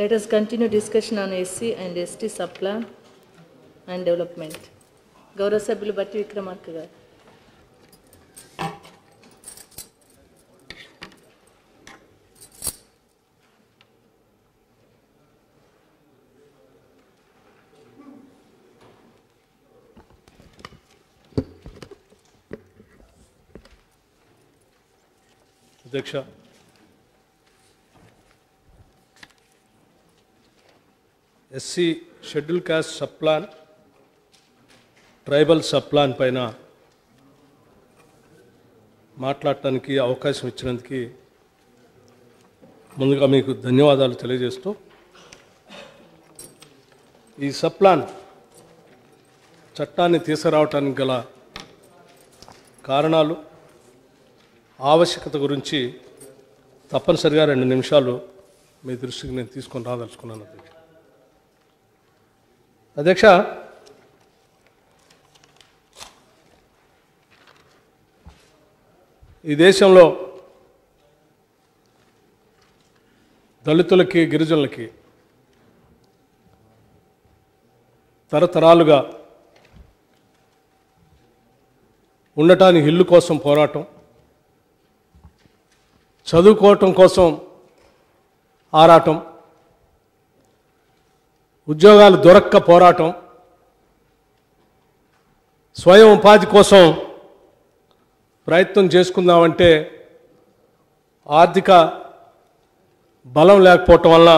Let us continue discussion on SC and ST subplan and development. గౌరవ సభ్యులు బట్టి విక్రమార్క గారు. అధ్యక్ష, SC schedule caste sub plan, tribal sub plan పైన మాట్లాడటానికి అవకాశం ఇచ్చినందుకు ముందుగా మీకు ధన్యవాదాలు తెలియజేస్తూ, ఈ సబ్ ప్లాన్ చట్టాన్ని తీసుకురావటానికి గల కారణాలు, ఆవశ్యకత గురించి తప్పనిసరిగా 2 నిమిషాలు మీ దృష్టికి నేను తీసుకొని రాదలుచుకున్నాను. అధ్యక్ష, ఈ దేశంలో దళితులకి, గిరిజనులకి తరతరాలుగా ఉండటానికి ఇల్లు కోసం పోరాటం, చదువుకోవటం కోసం ఆరాటం, ఉద్యోగాలు దొరక్క పోరాటం, స్వయం ఉపాధి కోసం ప్రయత్నం చేసుకుందామంటే ఆర్థిక బలం లేకపోవటం వల్ల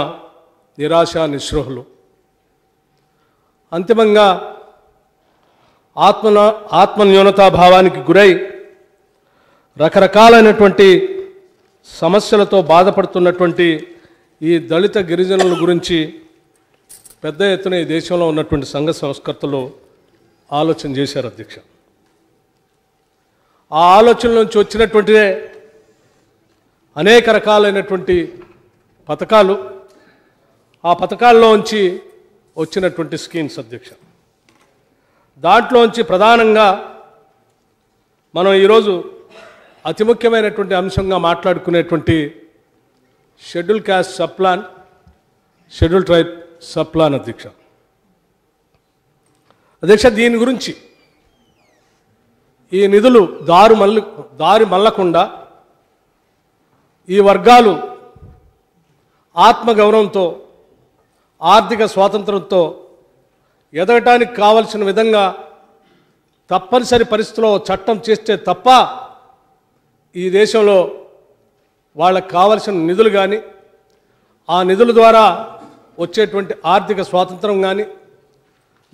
నిరాశ, నిస్పృహలు, అంతిమంగా ఆత్మన్యూనతాభావానికి గురై రకరకాలైనటువంటి సమస్యలతో బాధపడుతున్నటువంటి ఈ దళిత గిరిజనుల గురించి పెద్ద ఎత్తున ఈ దేశంలో ఉన్నటువంటి సంఘ సంస్కర్తలు ఆలోచన చేశారు. అధ్యక్ష, ఆ ఆలోచన నుంచి వచ్చినటువంటిదే అనేక రకాలైనటువంటి పథకాలు, ఆ పథకాల్లోంచి వచ్చినటువంటి స్కీమ్స్. అధ్యక్ష, దాంట్లోంచి ప్రధానంగా మనం ఈరోజు అతి ముఖ్యమైనటువంటి అంశంగా మాట్లాడుకునేటువంటి schedule caste sub plan, schedule tribe sub plan. అధ్యక్ష, దీని గురించి ఈ నిధులు దారి మళ్ళకుండా ఈ వర్గాలు ఆత్మగౌరవంతో, ఆర్థిక స్వాతంత్రంతో ఎదగటానికి కావలసిన విధంగా తప్పనిసరి పరిస్థితిలో చట్టం చేస్తే తప్ప ఈ దేశంలో వాళ్ళకు కావలసిన నిధులు కానీ, ఆ నిధుల ద్వారా వచ్చేటువంటి ఆర్థిక స్వాతంత్రం కానీ,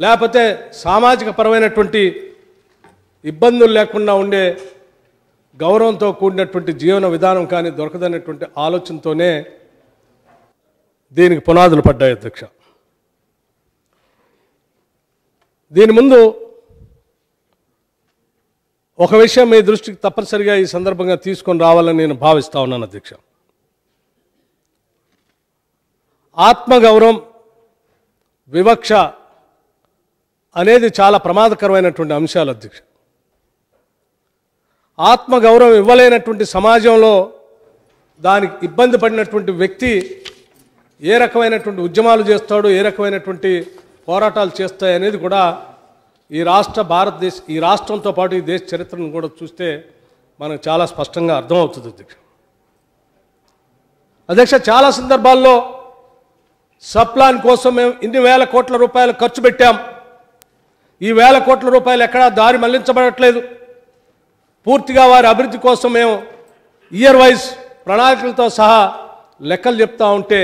లేకపోతే సామాజిక పరమైనటువంటి ఇబ్బందులు లేకుండా ఉండే గౌరవంతో కూడినటువంటి జీవన విధానం కానీ దొరకదనేటువంటి ఆలోచనతోనే దీనికి పునాదులు పడ్డాయి. అధ్యక్ష, దీని ముందు ఒక విషయం మీ దృష్టికి తప్పనిసరిగా ఈ సందర్భంగా తీసుకొని రావాలని నేను భావిస్తా ఉన్నాను. అధ్యక్ష, ఆత్మగౌరవం, వివక్ష అనేది చాలా ప్రమాదకరమైనటువంటి అంశాలు. అధ్యక్ష, ఆత్మగౌరవం ఇవ్వలేనటువంటి సమాజంలో దానికి ఇబ్బంది పడినటువంటి వ్యక్తి ఏ రకమైనటువంటి ఉద్యమాలు చేస్తాడు, ఏ రకమైనటువంటి పోరాటాలు చేస్తాయి అనేది కూడా ఈ రాష్ట్రంతో పాటు ఈ దేశ చరిత్రను కూడా చూస్తే మనకు చాలా స్పష్టంగా అర్థమవుతుంది. అధ్యక్ష, చాలా సందర్భాల్లో సబ్ ప్లాన్ కోసం మేము ఇన్ని వేల కోట్ల రూపాయలు ఖర్చు పెట్టాం, ఈ వేల కోట్ల రూపాయలు ఎక్కడా దారి మళ్లించబడట్లేదు, పూర్తిగా వారి అభివృద్ధి కోసం మేము ఇయర్ వైజ్ ప్రణాళికలతో సహా లెక్కలు చెప్తా ఉంటే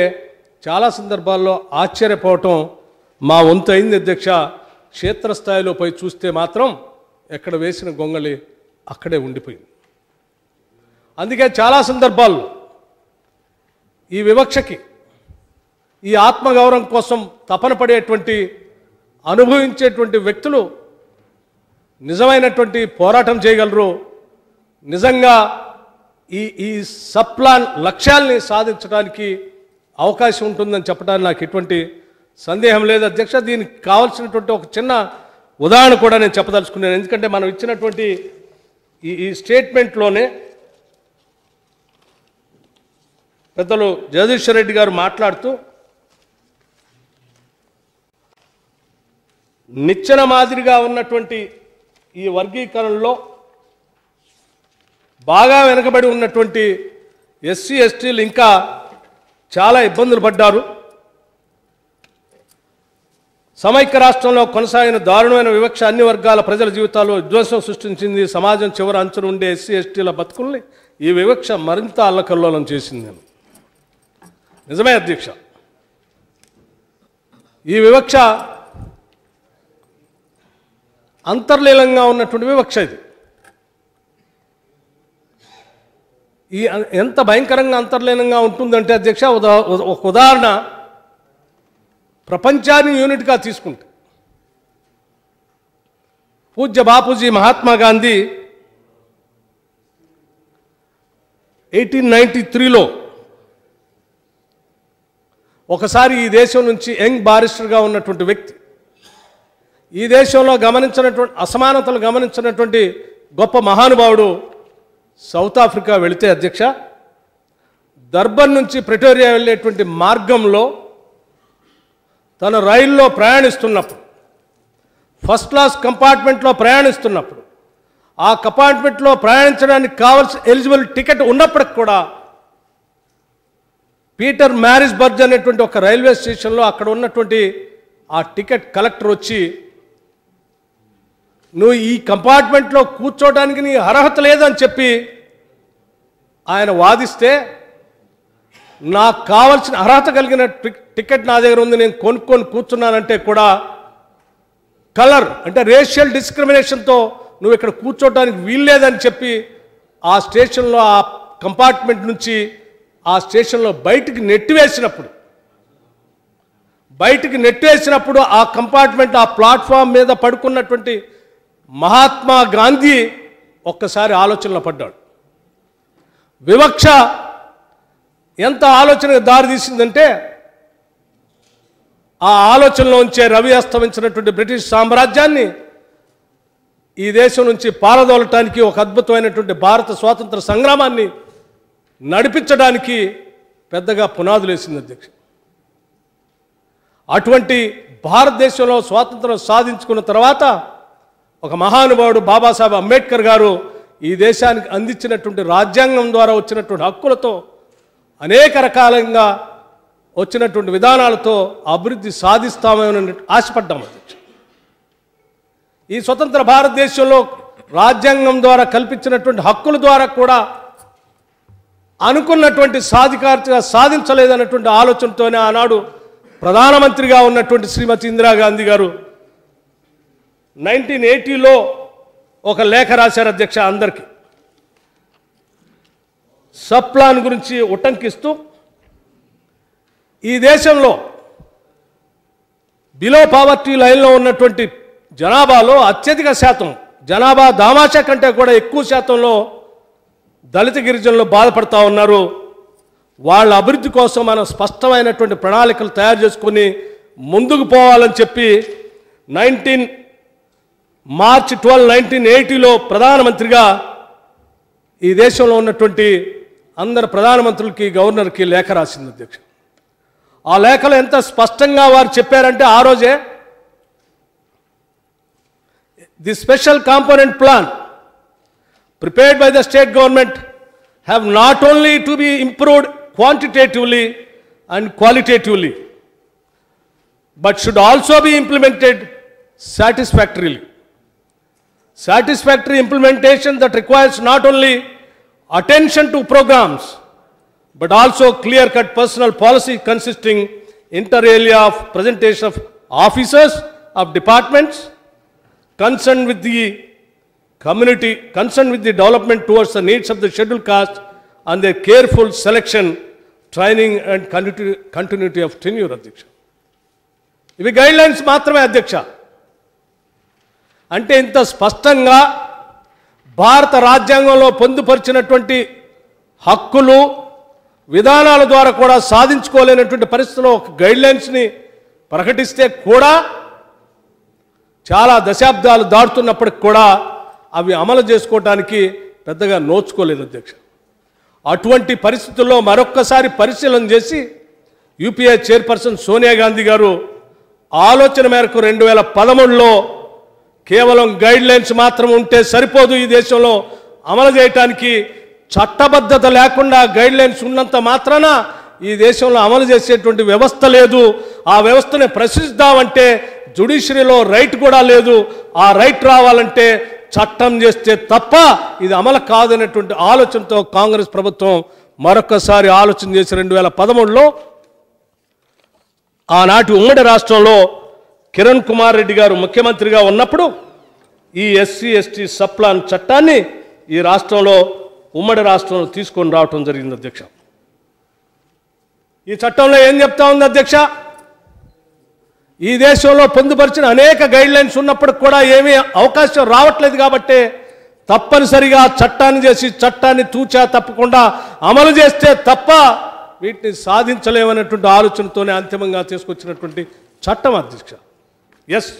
చాలా సందర్భాల్లో ఆశ్చర్యపోవటం మా వంతు అయింది. అధ్యక్ష, క్షేత్రస్థాయిలో పోయి చూస్తే మాత్రం ఎక్కడ వేసిన గొంగళి అక్కడే ఉండిపోయింది. అందుకే చాలా సందర్భాల్లో ఈ వివక్షకి, ఈ ఆత్మగౌరవం కోసం తపన పడేటువంటి, అనుభవించేటువంటి వ్యక్తులు నిజమైనటువంటి పోరాటం చేయగలరు, నిజంగా ఈ సబ్ ప్లాన్ లక్ష్యాల్ని సాధించడానికి అవకాశం ఉంటుందని చెప్పడానికి నాకు ఎటువంటి సందేహం లేదు. అధ్యక్ష, దీనికి కావాల్సినటువంటి ఒక చిన్న ఉదాహరణ కూడా నేను చెప్పదలుచుకున్నాను. ఎందుకంటే మనం ఇచ్చినటువంటి ఈ స్టేట్మెంట్లోనే పెద్దలు జగదీశ్వర్ రెడ్డి గారు మాట్లాడుతూ నిచ్చెన మాదిరిగా ఉన్నటువంటి ఈ వర్గీకరణలో బాగా వెనుకబడి ఉన్నటువంటి ఎస్సీ ఎస్టీలు ఇంకా చాలా ఇబ్బందులు పడ్డారు. సమైక్య రాష్ట్రంలో కొనసాగిన దారుణమైన వివక్ష అన్ని వర్గాల ప్రజల జీవితాల్లో విధ్వంసం సృష్టించింది. సమాజం చివరి అంచున ఉండే ఎస్సీ ఎస్టీల బతుకుల్ని ఈ వివక్ష మరింత అల్లకల్లోలం చేసింది. నిజమే అధ్యక్ష, ఈ వివక్ష అంతర్లీనంగా ఉన్నటువంటి వివక్ష. ఇది ఎంత భయంకరంగా అంతర్లీనంగా ఉంటుందంటే అధ్యక్ష, ఒక ఉదాహరణ ప్రపంచాన్ని యూనిట్గా తీసుకుంటే పూజ్య బాపూజీ మహాత్మా గాంధీ 1893లో ఒకసారి ఈ దేశం నుంచి యంగ్ బారిస్టర్గా ఉన్నటువంటి వ్యక్తి, ఈ దేశంలో గమనించినటువంటి అసమానతలు గమనించినటువంటి గొప్ప మహానుభావుడు సౌత్ ఆఫ్రికా వెళితే అధ్యక్ష, దర్బన్ నుంచి ప్రిటోరియా వెళ్ళేటువంటి మార్గంలో తన రైల్లో ప్రయాణిస్తున్నప్పుడు, ఫస్ట్ క్లాస్ కంపార్ట్మెంట్లో ప్రయాణిస్తున్నప్పుడు, ఆ కంపార్ట్మెంట్లో ప్రయాణించడానికి కావాల్సిన ఎలిజిబుల్ టికెట్ ఉన్నప్పటికి కూడా పీటర్ మ్యారిస్బర్గ్ అనేటువంటి ఒక రైల్వే స్టేషన్లో అక్కడ ఉన్నటువంటి ఆ టికెట్ కలెక్టర్ వచ్చి, నువ్వు ఈ కంపార్ట్మెంట్లో కూర్చోవడానికి నీ అర్హత లేదని చెప్పి ఆయన వాదిస్తే, నాకు కావాల్సిన అర్హత కలిగిన టికెట్ నా దగ్గర ఉంది, నేను కొనుక్కొని కూర్చున్నానంటే కూడా కలర్ అంటే రేషియల్ డిస్క్రిమినేషన్తో నువ్వు ఇక్కడ కూర్చోవడానికి వీల్లేదని చెప్పి ఆ స్టేషన్లో ఆ కంపార్ట్మెంట్ నుంచి ఆ స్టేషన్లో బయటికి నెట్టివేసినప్పుడు ఆ కంపార్ట్మెంట్ ఆ ప్లాట్ఫామ్ మీద పడుకున్నటువంటి మహాత్మా గాంధీ ఒక్కసారి ఆలోచనలో పడ్డాడు. వివక్ష ఎంత ఆలోచనకు దారితీసిందంటే, ఆ ఆలోచనలోంచే రవి అస్తమించినటువంటి బ్రిటిష్ సామ్రాజ్యాన్ని ఈ దేశం నుంచి పారదోలటానికి, ఒక అద్భుతమైనటువంటి భారత స్వాతంత్ర సంగ్రామాన్ని నడిపించడానికి పెద్దగా పునాదులు వేసింది అధ్యక్ష. అటువంటి భారతదేశంలో స్వాతంత్రం సాధించుకున్న తర్వాత ఒక మహానుభావుడు బాబాసాహెబ్ అంబేద్కర్ గారు ఈ దేశానికి అందించినటువంటి రాజ్యాంగం ద్వారా వచ్చినటువంటి హక్కులతో, అనేక రకాలంగా వచ్చినటువంటి విధానాలతో అభివృద్ధి సాధిస్తామని ఆశపడ్డాం అధ్యక్ష. ఈ స్వతంత్ర భారతదేశంలో రాజ్యాంగం ద్వారా కల్పించినటువంటి హక్కుల ద్వారా కూడా అనుకున్నటువంటి సాధికారత సాధించలేదన్నటువంటి ఆలోచనతోనే ఆనాడు ప్రధానమంత్రిగా ఉన్నటువంటి శ్రీమతి ఇందిరాగాంధీ గారు 1980లో ఒక లేఖ రాశారు అధ్యక్ష అందరికీ. సప్లాన్ గురించి ఉటంకిస్తూ, ఈ దేశంలో బిలో పావర్టీ లైన్లో ఉన్నటువంటి జనాభాలో అత్యధిక శాతం, జనాభా దామాషా కంటే కూడా ఎక్కువ శాతంలో దళిత గిరిజనులు బాధపడతా ఉన్నారు. వాళ్ళ అభివృద్ధి కోసం మనం స్పష్టమైనటువంటి ప్రణాళికలు తయారు చేసుకుని ముందుకు పోవాలని చెప్పి మార్చి 12, 1980లో ప్రధానమంత్రిగా ఈ దేశంలో ఉన్నటువంటి అందరు ప్రధానమంత్రులకి, గవర్నర్కి లేఖ రాసింది అధ్యక్ష. ఆ లేఖలో ఎంత స్పష్టంగా వారు చెప్పారంటే, ఆ రోజే the special component plan prepared by the state government have not only to be improved quantitatively and qualitatively, but should also be implemented satisfactorily. Satisfactory implementation that requires not only attention to programs, but also clear-cut personal policy consisting inter alia of presentation of officers of departments concerned with the community, concerned with the development towards the needs of the scheduled caste and their careful selection, training and continuity of tenure అధ్యక్ష. ఇవి guidelines మాత్రమే అధ్యక్ష. అంటే ఇంత స్పష్టంగా భారత రాజ్యాంగంలో పొందుపరిచినటువంటి హక్కులు, విధానాల ద్వారా కూడా సాధించుకోలేనటువంటి పరిస్థితిలో ఒక గైడ్లైన్స్ని ప్రకటిస్తే కూడా చాలా దశాబ్దాలు దాటుతున్నప్పటికి కూడా అవి అమలు చేసుకోవడానికి పెద్దగా నోచుకోలేదు అధ్యక్ష. అటువంటి పరిస్థితుల్లో మరొక్కసారి పరిశీలన చేసి యూపీఏ చైర్పర్సన్ సోనియా గాంధీ గారు ఆలోచన మేరకు 2013లో కేవలం గైడ్ లైన్స్ మాత్రం ఉంటే సరిపోదు, ఈ దేశంలో అమలు చేయడానికి చట్టబద్ధత లేకుండా గైడ్ లైన్స్ ఉన్నంత మాత్రాన ఈ దేశంలో అమలు చేసేటువంటి వ్యవస్థ లేదు. ఆ వ్యవస్థని ప్రశ్నిద్దామంటే జ్యుడిషియరీలో రైట్ కూడా లేదు. ఆ రైట్ రావాలంటే చట్టం చేస్తే తప్ప ఇది అమలు కాదనేటువంటి ఆలోచనతో కాంగ్రెస్ ప్రభుత్వం మరొకసారి ఆలోచన చేసి 2013లో ఆనాటి ఉమ్మడి రాష్ట్రంలో కిరణ్ కుమార్ రెడ్డి గారు ముఖ్యమంత్రిగా ఉన్నప్పుడు ఈ ఎస్సీ ఎస్టీ సప్లాన్ చట్టాన్ని ఈ రాష్ట్రంలో ఉమ్మడి రాష్ట్రంలో తీసుకొని రావటం జరిగింది అధ్యక్ష. ఈ చట్టంలో ఏం చెప్తా ఉంది అధ్యక్ష? ఈ దేశంలో పొందుపరిచిన అనేక గైడ్ లైన్స్ ఉన్నప్పుడు కూడా ఏమీ అవకాశం రావట్లేదు కాబట్టి తప్పనిసరిగా చట్టాన్ని చేసి చట్టాన్ని తూచా తప్పకుండా అమలు చేస్తే తప్ప వీటిని సాధించలేమనేటువంటి ఆలోచనతోనే అంతిమంగా తీసుకొచ్చినటువంటి చట్టం అధ్యక్ష. ఎస్,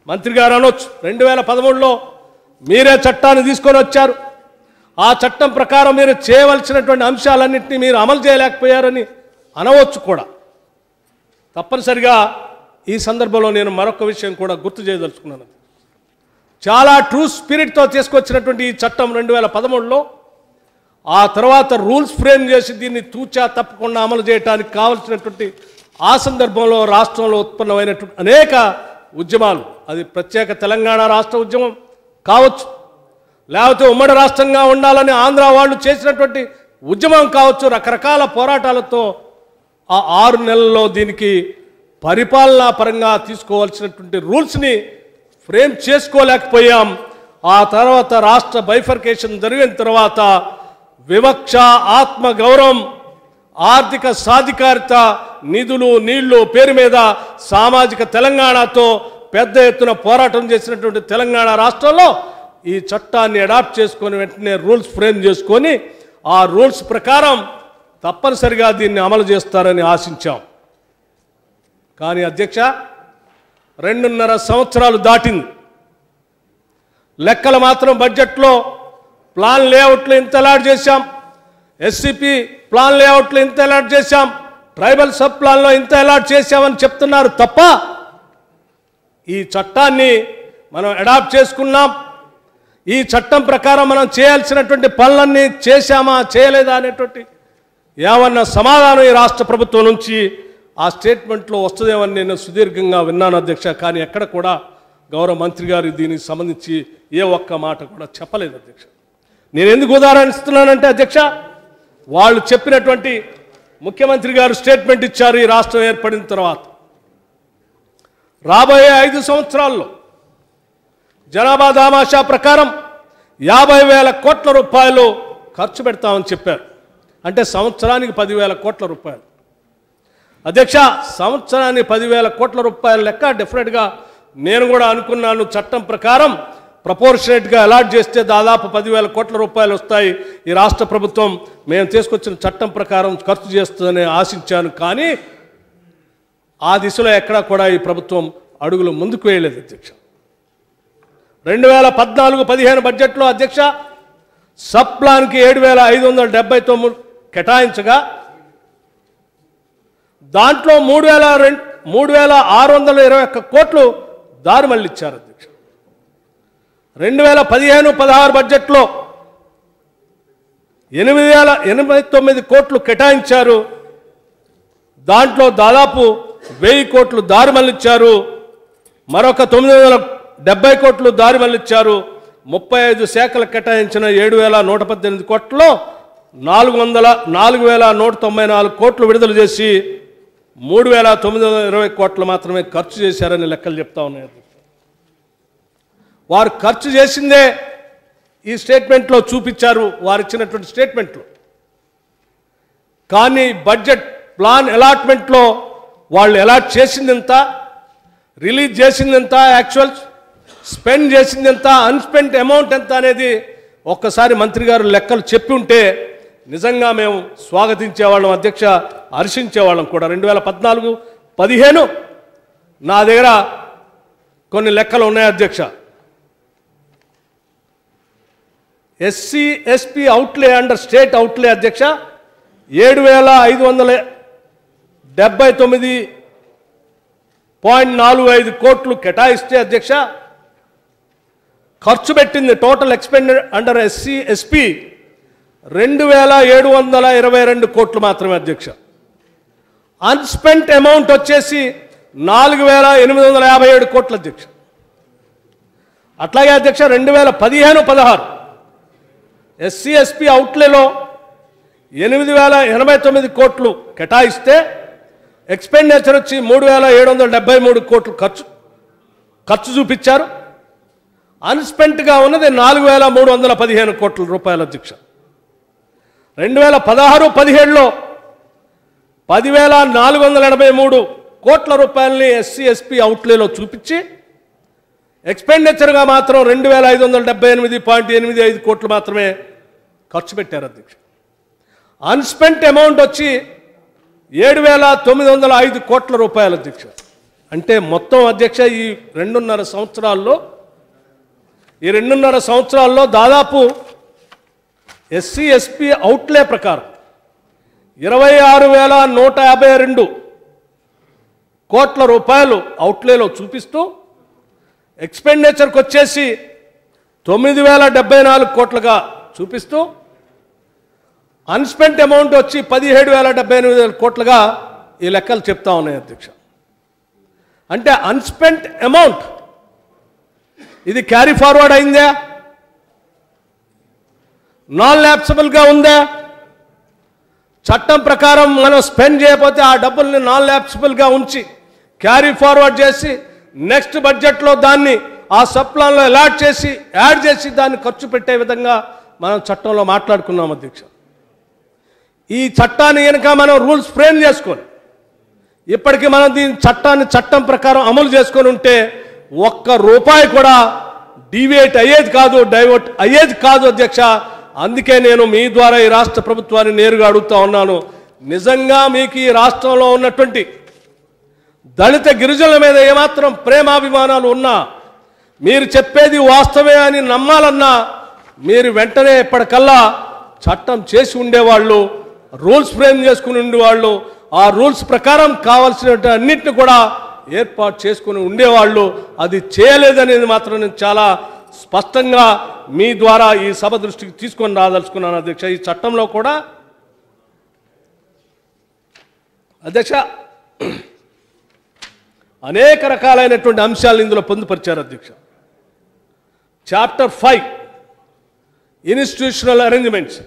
మంత్రి గారు అనొచ్చు 2013లో మీరే చట్టాన్ని తీసుకొని వచ్చారు, ఆ చట్టం ప్రకారం మీరు చేయవలసినటువంటి అంశాలన్నింటినీ మీరు అమలు చేయలేకపోయారని అనవచ్చు కూడా. తప్పనిసరిగా ఈ సందర్భంలో నేను మరొక విషయం కూడా గుర్తు చేయదలుచుకున్నాను. చాలా ట్రూ స్పిరిట్తో తీసుకొచ్చినటువంటి ఈ చట్టం 2013లో ఆ తర్వాత రూల్స్ ఫ్రేమ్ చేసి దీన్ని తూచా తప్పకుండా అమలు చేయడానికి కావలసినటువంటి ఆ సందర్భంలో రాష్ట్రంలో ఉత్పన్నమైనటువంటి అనేక ఉద్యమాలు, అది ప్రత్యేక తెలంగాణ రాష్ట్ర ఉద్యమం కావచ్చు, లేకపోతే ఉమ్మడి రాష్ట్రంగా ఉండాలని ఆంధ్ర వాళ్ళు చేసినటువంటి ఉద్యమం కావచ్చు, రకరకాల పోరాటాలతో ఆ 6 నెలల్లో దీనికి పరిపాలనా పరంగా తీసుకోవాల్సినటువంటి రూల్స్ని ఫ్రేమ్ చేసుకోలేకపోయాం. ఆ తర్వాత రాష్ట్ర బైఫర్కేషన్ జరిగిన తర్వాత వివక్ష, ఆత్మగౌరవం, ఆర్థిక సాధికారిత, నిధులు నీళ్లు పేరు మీద సామాజిక తెలంగాణతో పెద్ద ఎత్తున పోరాటం చేసినటువంటి తెలంగాణ రాష్ట్రంలో ఈ చట్టాన్ని అడాప్ట్ చేసుకొని వెంటనే రూల్స్ ఫ్రేమ్ చేసుకొని ఆ రూల్స్ ప్రకారం తప్పనిసరిగా దీన్ని అమలు చేస్తారని ఆశించాం. కానీ అధ్యక్ష 2.5 సంవత్సరాలు దాటింది. లెక్కలు మాత్రం బడ్జెట్లో ప్లాన్ లేఅవుట్లు ఇంత అలాట్ చేశాం, ఎస్సిపి ప్లాన్ లేఅవుట్లు ఇంత అలాట్ చేశాం, ట్రైబల్ సబ్ ప్లాన్లో ఇంత అలాట్ చేశామని చెప్తున్నారు తప్ప ఈ చట్టాన్ని మనం అడాప్ట్ చేసుకున్నాం, ఈ చట్టం ప్రకారం మనం చేయాల్సినటువంటి పనులన్నీ చేశామా చేయలేదా అనేటువంటి ఏమన్నా సమాధానం ఈ రాష్ట్ర ప్రభుత్వం నుంచి ఆ స్టేట్మెంట్లో వస్తుందేమని నేను సుదీర్ఘంగా విన్నాను అధ్యక్ష. కానీ ఎక్కడ కూడా గౌరవ మంత్రి గారు దీనికి సంబంధించి ఏ ఒక్క మాట కూడా చెప్పలేదు అధ్యక్ష. నేను ఎందుకు ఉదాహరణ ఇస్తున్నానంటే అధ్యక్ష, వాళ్ళు చెప్పినటువంటి ముఖ్యమంత్రి గారు స్టేట్మెంట్ ఇచ్చారు ఈ రాష్ట్రం ఏర్పడిన తర్వాత రాబోయే 5 సంవత్సరాల్లో జనాభా దామాషా ప్రకారం 50,000 కోట్ల రూపాయలు ఖర్చు పెడతామని చెప్పారు. అంటే సంవత్సరానికి 10,000 కోట్ల రూపాయలు అధ్యక్ష. సంవత్సరానికి 10,000 కోట్ల రూపాయల లెక్క డెఫినెట్గా నేను కూడా అనుకున్నాను. చట్టం ప్రకారం ప్రపోర్షనేట్గా అలాట్ చేస్తే దాదాపు 10,000 కోట్ల రూపాయలు వస్తాయి. ఈ రాష్ట్ర ప్రభుత్వం మేము తీసుకొచ్చిన చట్టం ప్రకారం ఖర్చు చేస్తుందని ఆశించాను. కానీ ఆ దిశలో ఎక్కడా కూడా ఈ ప్రభుత్వం అడుగులు ముందుకు వేయలేదు అధ్యక్ష. 2014-15 బడ్జెట్లో అధ్యక్ష సబ్ ప్లాన్కి 7,579 కేటాయించగా దాంట్లో 3,621 కోట్లు దారి మళ్ళిచ్చారు అధ్యక్ష. 2015-16 బడ్జెట్లో 8,089 కోట్లు కేటాయించారు. దాంట్లో దాదాపు 1,000 కోట్లు దారి మళ్ళిచ్చారు. మరొక 970 కోట్లు దారి మళ్ళిచ్చారు. 35 శాఖలకు కేటాయించిన 7,118 కోట్లలో 4,194 కోట్లు విడుదల చేసి 3,920 కోట్లు మాత్రమే ఖర్చు చేశారని లెక్కలు చెప్తా ఉన్నాయి. వారు ఖర్చు చేసిందే ఈ స్టేట్మెంట్లో చూపించారు, వారు ఇచ్చినటువంటి స్టేట్మెంట్లో. కానీ బడ్జెట్ ప్లాన్ అలాట్మెంట్లో వాళ్ళు అలాట్ చేసిందెంత, రిలీజ్ చేసిందెంత, యాక్చువల్ స్పెండ్ చేసిందెంత, అన్స్పెండ్ అమౌంట్ ఎంత అనేది ఒక్కసారి మంత్రి గారు లెక్కలు చెప్పి ఉంటే నిజంగా మేము స్వాగతించేవాళ్ళం అధ్యక్ష, హర్షించేవాళ్ళం కూడా. 2014-15 నా దగ్గర కొన్ని లెక్కలు ఉన్నాయి అధ్యక్ష. ఎస్సీ ఎస్పీ అవుట్లే అండర్ స్టేట్ అవుట్లే అధ్యక్ష 7,579 0.45 కోట్లు కేటాయిస్తే అధ్యక్ష, ఖర్చు పెట్టింది టోటల్ ఎక్స్పెండెడ్ అండర్ ఎస్పీ 2,722 కోట్లు మాత్రమే అధ్యక్ష. అన్స్పెంట్ అమౌంట్ వచ్చేసి 4,857 కోట్లు అధ్యక్ష. అట్లాగే అధ్యక్ష 2015-16 ఎస్సీ/ఎస్పీ అవుట్లేలో 8,089 కోట్లు కేటాయిస్తే ఎక్స్పెండిచర్ వచ్చి 3,773 కోట్లు ఖర్చు చూపించారు. అన్స్పెంట్గా ఉన్నది 4,315 కోట్ల రూపాయలు అధ్యక్ష. 2016-17లో 10,483 కోట్ల రూపాయలని ఎస్సీ/ఎస్పీ అవుట్లేలో చూపించి ఎక్స్పెండిచర్గా మాత్రం 2,578.85 కోట్లు మాత్రమే ఖర్చు పెట్టారు అధ్యక్ష. అన్స్పెంట్ అమౌంట్ వచ్చి 7,905 కోట్ల రూపాయలు అధ్యక్ష. అంటే మొత్తం అధ్యక్ష ఈ 2.5 సంవత్సరాల్లో దాదాపు ఎస్సీ/ఎస్పీ అవుట్లే ప్రకారం 26,152 కోట్ల రూపాయలు అవుట్లేలో చూపిస్తూ ఎక్స్పెండిచర్కి వచ్చేసి 9,074 కోట్లుగా చూపిస్తూ అన్స్పెంట్ అమౌంట్ వచ్చి 17,078 కోట్లుగా ఈ లెక్కలు చెప్తా ఉన్నాయి అధ్యక్ష. అంటే అన్స్పెంట్ అమౌంట్ ఇది క్యారీ ఫార్వర్డ్ అయిందా, నాన్ ల్యాప్సబుల్గా ఉందా? చట్టం ప్రకారం మనం స్పెండ్ చేయకపోతే ఆ డబ్బుల్ని నాన్ ల్యాప్సబుల్గా ఉంచి క్యారీ ఫార్వర్డ్ చేసి నెక్స్ట్ బడ్జెట్లో దాన్ని ఆ సప్లాన్లో అలాట్ చేసి యాడ్ చేసి దాన్ని ఖర్చు పెట్టే విధంగా మనం చట్టంలో మాట్లాడుకున్నాం అధ్యక్ష. ఈ చట్టాన్ని కనుక మనం రూల్స్ ఫ్రేమ్ చేసుకొని ఇప్పటికీ మనం దీని చట్టం ప్రకారం అమలు చేసుకొని ఉంటే ₹1 కూడా డీవియేట్ అయ్యేది కాదు, డైవర్ట్ అయ్యేది కాదు అధ్యక్ష. అందుకే నేను మీ ద్వారా ఈ రాష్ట్ర ప్రభుత్వాన్ని నేరుగా అడుగుతా ఉన్నాను, నిజంగా మీకు ఈ రాష్ట్రంలో ఉన్నటువంటి దళిత గిరిజనుల మీద ఏమాత్రం ప్రేమాభిమానాలు ఉన్నా, మీరు చెప్పేది వాస్తవమే అని నమ్మాలన్నా మీరు వెంటనే ఎప్పటికల్లా చట్టం చేసి ఉండేవాళ్ళు, రూల్స్ ఫ్రేమ్ చేసుకుని ఉండేవాళ్ళు, ఆ రూల్స్ ప్రకారం కావాల్సిన అన్నింటిని కూడా ఏర్పాటు చేసుకుని ఉండేవాళ్ళు. అది చేయలేదనేది మాత్రం నేను చాలా స్పష్టంగా మీ ద్వారా ఈ సభ దృష్టికి తీసుకొని రాదలుచుకున్నాను అధ్యక్ష. ఈ చట్టంలో కూడా అధ్యక్ష అనేక రకాలైనటువంటి అంశాలు ఇందులో పొందుపరిచారు అధ్యక్ష. చాప్టర్ 5 ఇన్స్టిట్యూషనల్ అరేంజ్మెంట్స్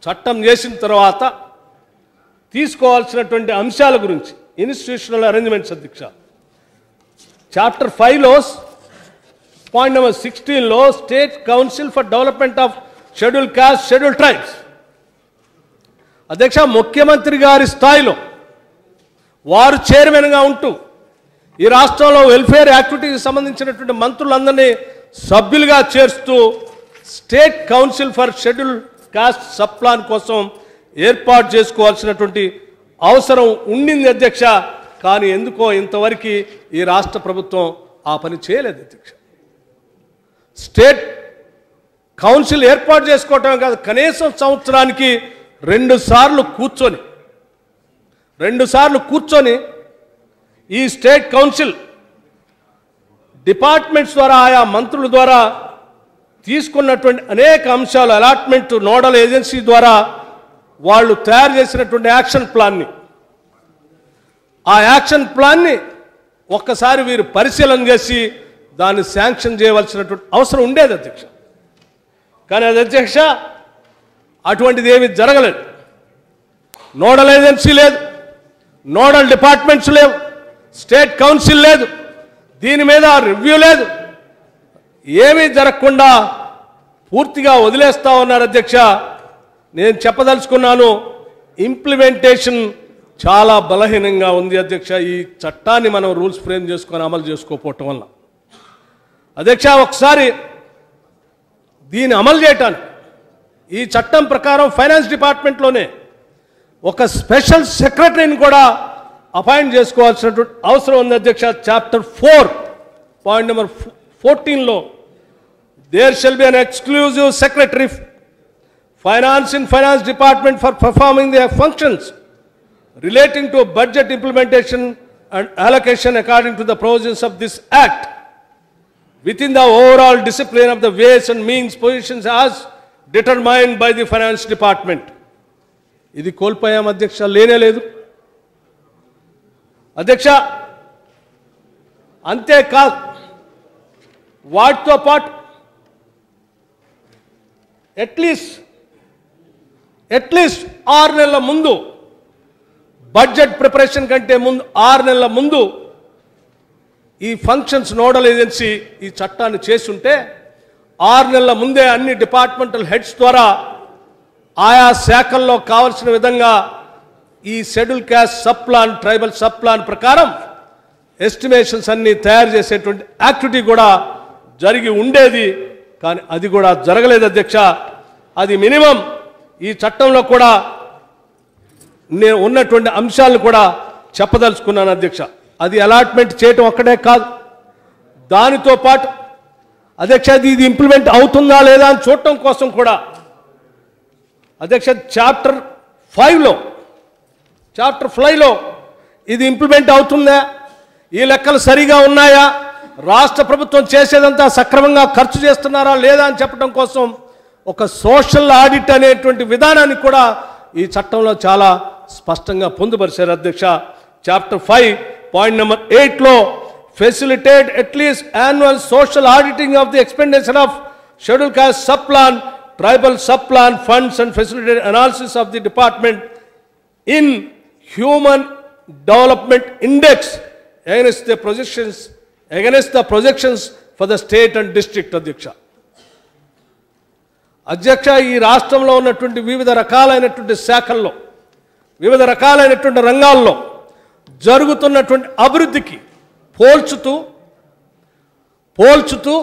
చట్టం చేసిన తర్వాత తీసుకోవాల్సినటువంటి అంశాల గురించి ఇన్స్టిట్యూషనల్ అరేంజ్మెంట్స్ అధ్యక్ష. చాప్టర్ 5లో పాయింట్ నెంబర్ 16లో state council for development of schedule caste schedule tribes అధ్యక్ష, ముఖ్యమంత్రి గారి స్థాయిలో వారు చైర్మన్గా ఉంటూ ఈ రాష్ట్రంలో వెల్ఫేర్ యాక్టివిటీకి సంబంధించినటువంటి మంత్రులందరినీ సభ్యులుగా చేర్చుతూ state council for schedule caste sub plan కోసం ఏర్పాటు చేసుకోవాల్సినటువంటి అవసరం ఉండింది అధ్యక్ష. కానీ ఎందుకో ఇంతవరకు ఈ రాష్ట్ర ప్రభుత్వం ఆ పని చేయలేదు అధ్యక్ష. స్టేట్ కౌన్సిల్ ఏర్పాటు చేసుకోవటం కాదు, కనీసం సంవత్సరానికి 2 సార్లు కూర్చొని ఈ స్టేట్ కౌన్సిల్ డిపార్ట్మెంట్స్ ద్వారా ఆయా మంత్రుల ద్వారా తీసుకున్నటువంటి అనేక అంశాలు అలాట్మెంట్ నోడల్ ఏజెన్సీ ద్వారా వాళ్ళు తయారు చేసినటువంటి యాక్షన్ ప్లాన్ని, ఆ యాక్షన్ ప్లాన్ని ఒక్కసారి వీరు పరిశీలన చేసి దాన్ని శాంక్షన్ చేయవలసినటువంటి అవసరం ఉండేది అధ్యక్ష. కానీ అది అధ్యక్ష అటువంటిది ఏమీ జరగలేదు. నోడల్ ఏజెన్సీ లేదు, నోడల్ డిపార్ట్మెంట్స్ లేవు, స్టేట్ కౌన్సిల్ లేదు, దీని మీద రివ్యూ లేదు, ఏమీ జరగకుండా పూర్తిగా వదిలేస్తా ఉన్నారు అధ్యక్ష. నేను చెప్పదలుచుకున్నాను, ఇంప్లిమెంటేషన్ చాలా బలహీనంగా ఉంది అధ్యక్ష. ఈ చట్టాన్ని మనం రూల్స్ ఫ్రేమ్ చేసుకొని అమలు చేసుకోకపోవటం వల్ల అధ్యక్ష, ఒకసారి దీన్ని అమలు చేయటానికి ఈ చట్టం ప్రకారం ఫైనాన్స్ డిపార్ట్మెంట్లోనే ఒక స్పెషల్ సెక్రటరీని కూడా అపాయింట్ చేసుకోవాల్సినటువంటి అవసరం ఉంది అధ్యక్ష. చాప్టర్ 4 పాయింట్ నెంబర్ 14లో there shall be an exclusive secretary finance in finance department for performing the functions relating to budget implementation and allocation according to the provisions of this Act within the overall discipline of the ways and means positions as determined by the Finance Department. ఇది కోల్పోయాం అధ్యక్ష, లేనే లేదు అధ్యక్ష. అంతేకాదు వాటితో పాటు at least 6 నెలల ముందు, బడ్జెట్ ప్రిపరేషన్ కంటే ముందు 6 నెలల ముందు ఈ ఫంక్షన్స్ నోడల్ ఏజెన్సీ ఈ చట్టాన్ని చేసుంటే 6 నెలల ముందే అన్ని డిపార్ట్మెంటల్ హెడ్స్ ద్వారా ఆయా శాఖల్లో కావలసిన విధంగా ఈ schedule caste sub plan, tribal sub plan ప్రకారం ఎస్టిమేషన్స్ అన్ని తయారు చేసేటువంటి యాక్టివిటీ కూడా జరిగి ఉండేది. కానీ అది కూడా జరగలేదు అధ్యక్ష. అది మినిమం ఈ చట్టంలో కూడా నేను ఉన్నటువంటి అంశాలను కూడా చెప్పదలుచుకున్నాను అధ్యక్ష. అది అలాట్మెంట్ చేయటం ఒక్కటే కాదు, దానితో పాటు అధ్యక్ష ఇది ఇంప్లిమెంట్ అవుతుందా లేదా అని చూడటం కోసం కూడా అధ్యక్ష చాప్టర్ 5లో ఇది ఇంప్లిమెంట్ అవుతుందా, ఈ లెక్కలు సరిగా ఉన్నాయా, రాష్ట్ర ప్రభుత్వం చేసేదంతా సక్రమంగా ఖర్చు చేస్తున్నారా లేదా అని చెప్పడం కోసం ఒక సోషల్ ఆడిట్ అనేటువంటి విధానాన్ని కూడా ఈ చట్టంలో చాలా స్పష్టంగా పొందుపరిచారు అధ్యక్ష. చాప్టర్ 5 పాయింట్ నెంబర్ 8లో facilitate at least annual social auditing of the expenditure of scheduled caste sub-plan, tribal sub-plan funds and facilitate analysis of the department in human development index against the projections for the state and district అధ్యక్ష. ఈ రాష్ట్రంలో ఉన్నటువంటి వివిధ రకాలైనటువంటి శాఖల్లో, వివిధ రకాలైనటువంటి రంగాల్లో జరుగుతున్నటువంటి అభివృద్ధికి పోల్చుతూ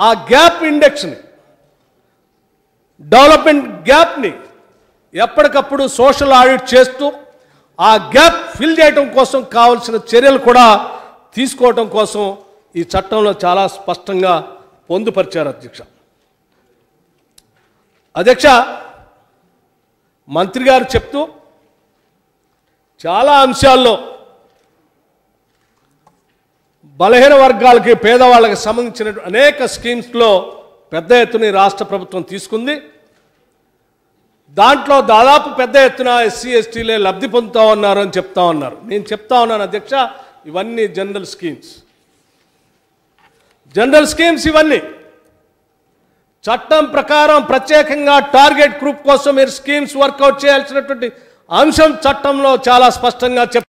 ఆ గ్యాప్ ఇండెక్స్ని, డెవలప్మెంట్ గ్యాప్ని ఎప్పటికప్పుడు సోషల్ ఆడిట్ చేస్తూ ఆ గ్యాప్ ఫిల్ చేయడం కోసం కావాల్సిన చర్యలు కూడా తీసుకోవడం కోసం ఈ చట్టంలో చాలా స్పష్టంగా పొందుపరిచారు అధ్యక్ష. అధ్యక్ష, మంత్రి గారు చెప్తూ చాలా అంశాల్లో బలహీన వర్గాలకి, పేదవాళ్ళకి సంబంధించిన అనేక స్కీమ్స్లో పెద్ద ఎత్తున రాష్ట్ర ప్రభుత్వం తీసుకుంది. దాంట్లో దాదాపు పెద్ద ఎత్తున ఎస్సీ ఎస్టీలే లబ్ధి పొందుతా ఉన్నారు అని చెప్తా ఉన్నారు. నేను చెప్తా ఉన్నాను అధ్యక్ష, ఇవన్నీ జనరల్ స్కీమ్స్ ఇవన్నీ చట్టం ప్రకారం ప్రత్యేకంగా టార్గెట్ గ్రూప్ కోసం మీరు స్కీమ్స్ వర్కౌట్ చేయాల్సినటువంటి అంశం చట్టంలో చాలా స్పష్టంగా అధ్యక్ష.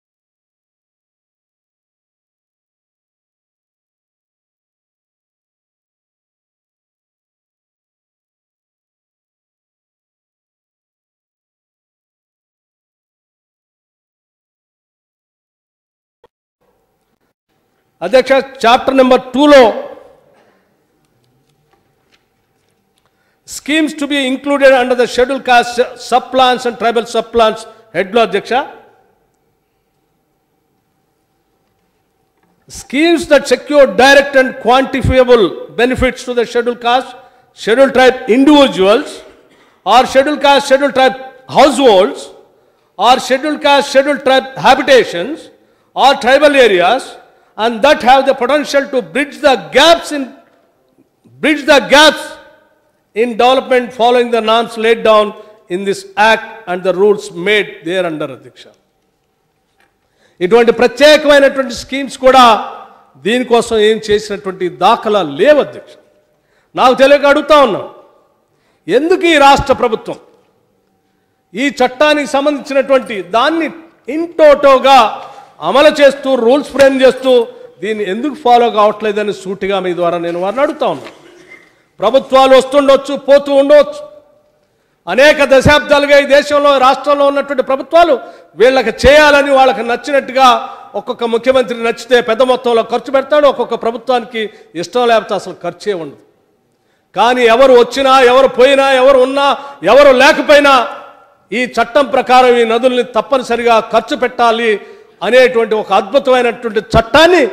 చాప్టర్ నెంబర్ 2లో schemes to be included under the scheduled caste sub-plans and tribal sub-plans headlo adhyaksha. Schemes that secure direct and quantifiable benefits to the scheduled caste, scheduled tribe individuals, or scheduled caste, scheduled tribe households, or scheduled caste, scheduled tribe habitations, or tribal areas, and that have the potential to bridge the gaps in development following the norms laid down in this act and the rules made thereunder adhyaksha. ఇటువంటి ప్రత్యేకమైనటువంటి schemes కూడా దీనికోసం ఏం చేసినటువంటి దాఖలా లేవు అధ్యక్ష. నాకు తెలియక అడుగుతా ఉన్నాను, ఎందుకు ఈ రాష్ట్ర ప్రభుత్వం ఈ చట్టానికి సంబంధించినటువంటి దాన్ని ఇంటోటోగా అమలు చేస్తూ, రూల్స్ ఫ్రేమ్ చేస్తూ దీన్ని ఎందుకు ఫాలో కావట్లేదని సూటిగా మీ ద్వారా నేను వారిని అడుగుతా ఉన్నాను. ప్రభుత్వాలు వస్తుండొచ్చు, పోతూ ఉండవచ్చు. అనేక దశాబ్దాలుగా ఈ దేశంలో, రాష్ట్రంలో ఉన్నటువంటి ప్రభుత్వాలు వీళ్ళకి చేయాలని వాళ్ళకి నచ్చినట్టుగా, ఒక్కొక్క ముఖ్యమంత్రి నచ్చితే పెద్ద మొత్తంలో ఖర్చు పెడతాడు, ఒక్కొక్క ప్రభుత్వానికి ఇష్టం లేకపోతే అసలు ఖర్చే ఉండదు. కానీ ఎవరు వచ్చినా, ఎవరు పోయినా, ఎవరు ఉన్నా, ఎవరు లేకపోయినా ఈ చట్టం ప్రకారం ఈ నదుల్ని తప్పనిసరిగా ఖర్చు పెట్టాలి అనేటువంటి ఒక అద్భుతమైనటువంటి చట్టాన్ని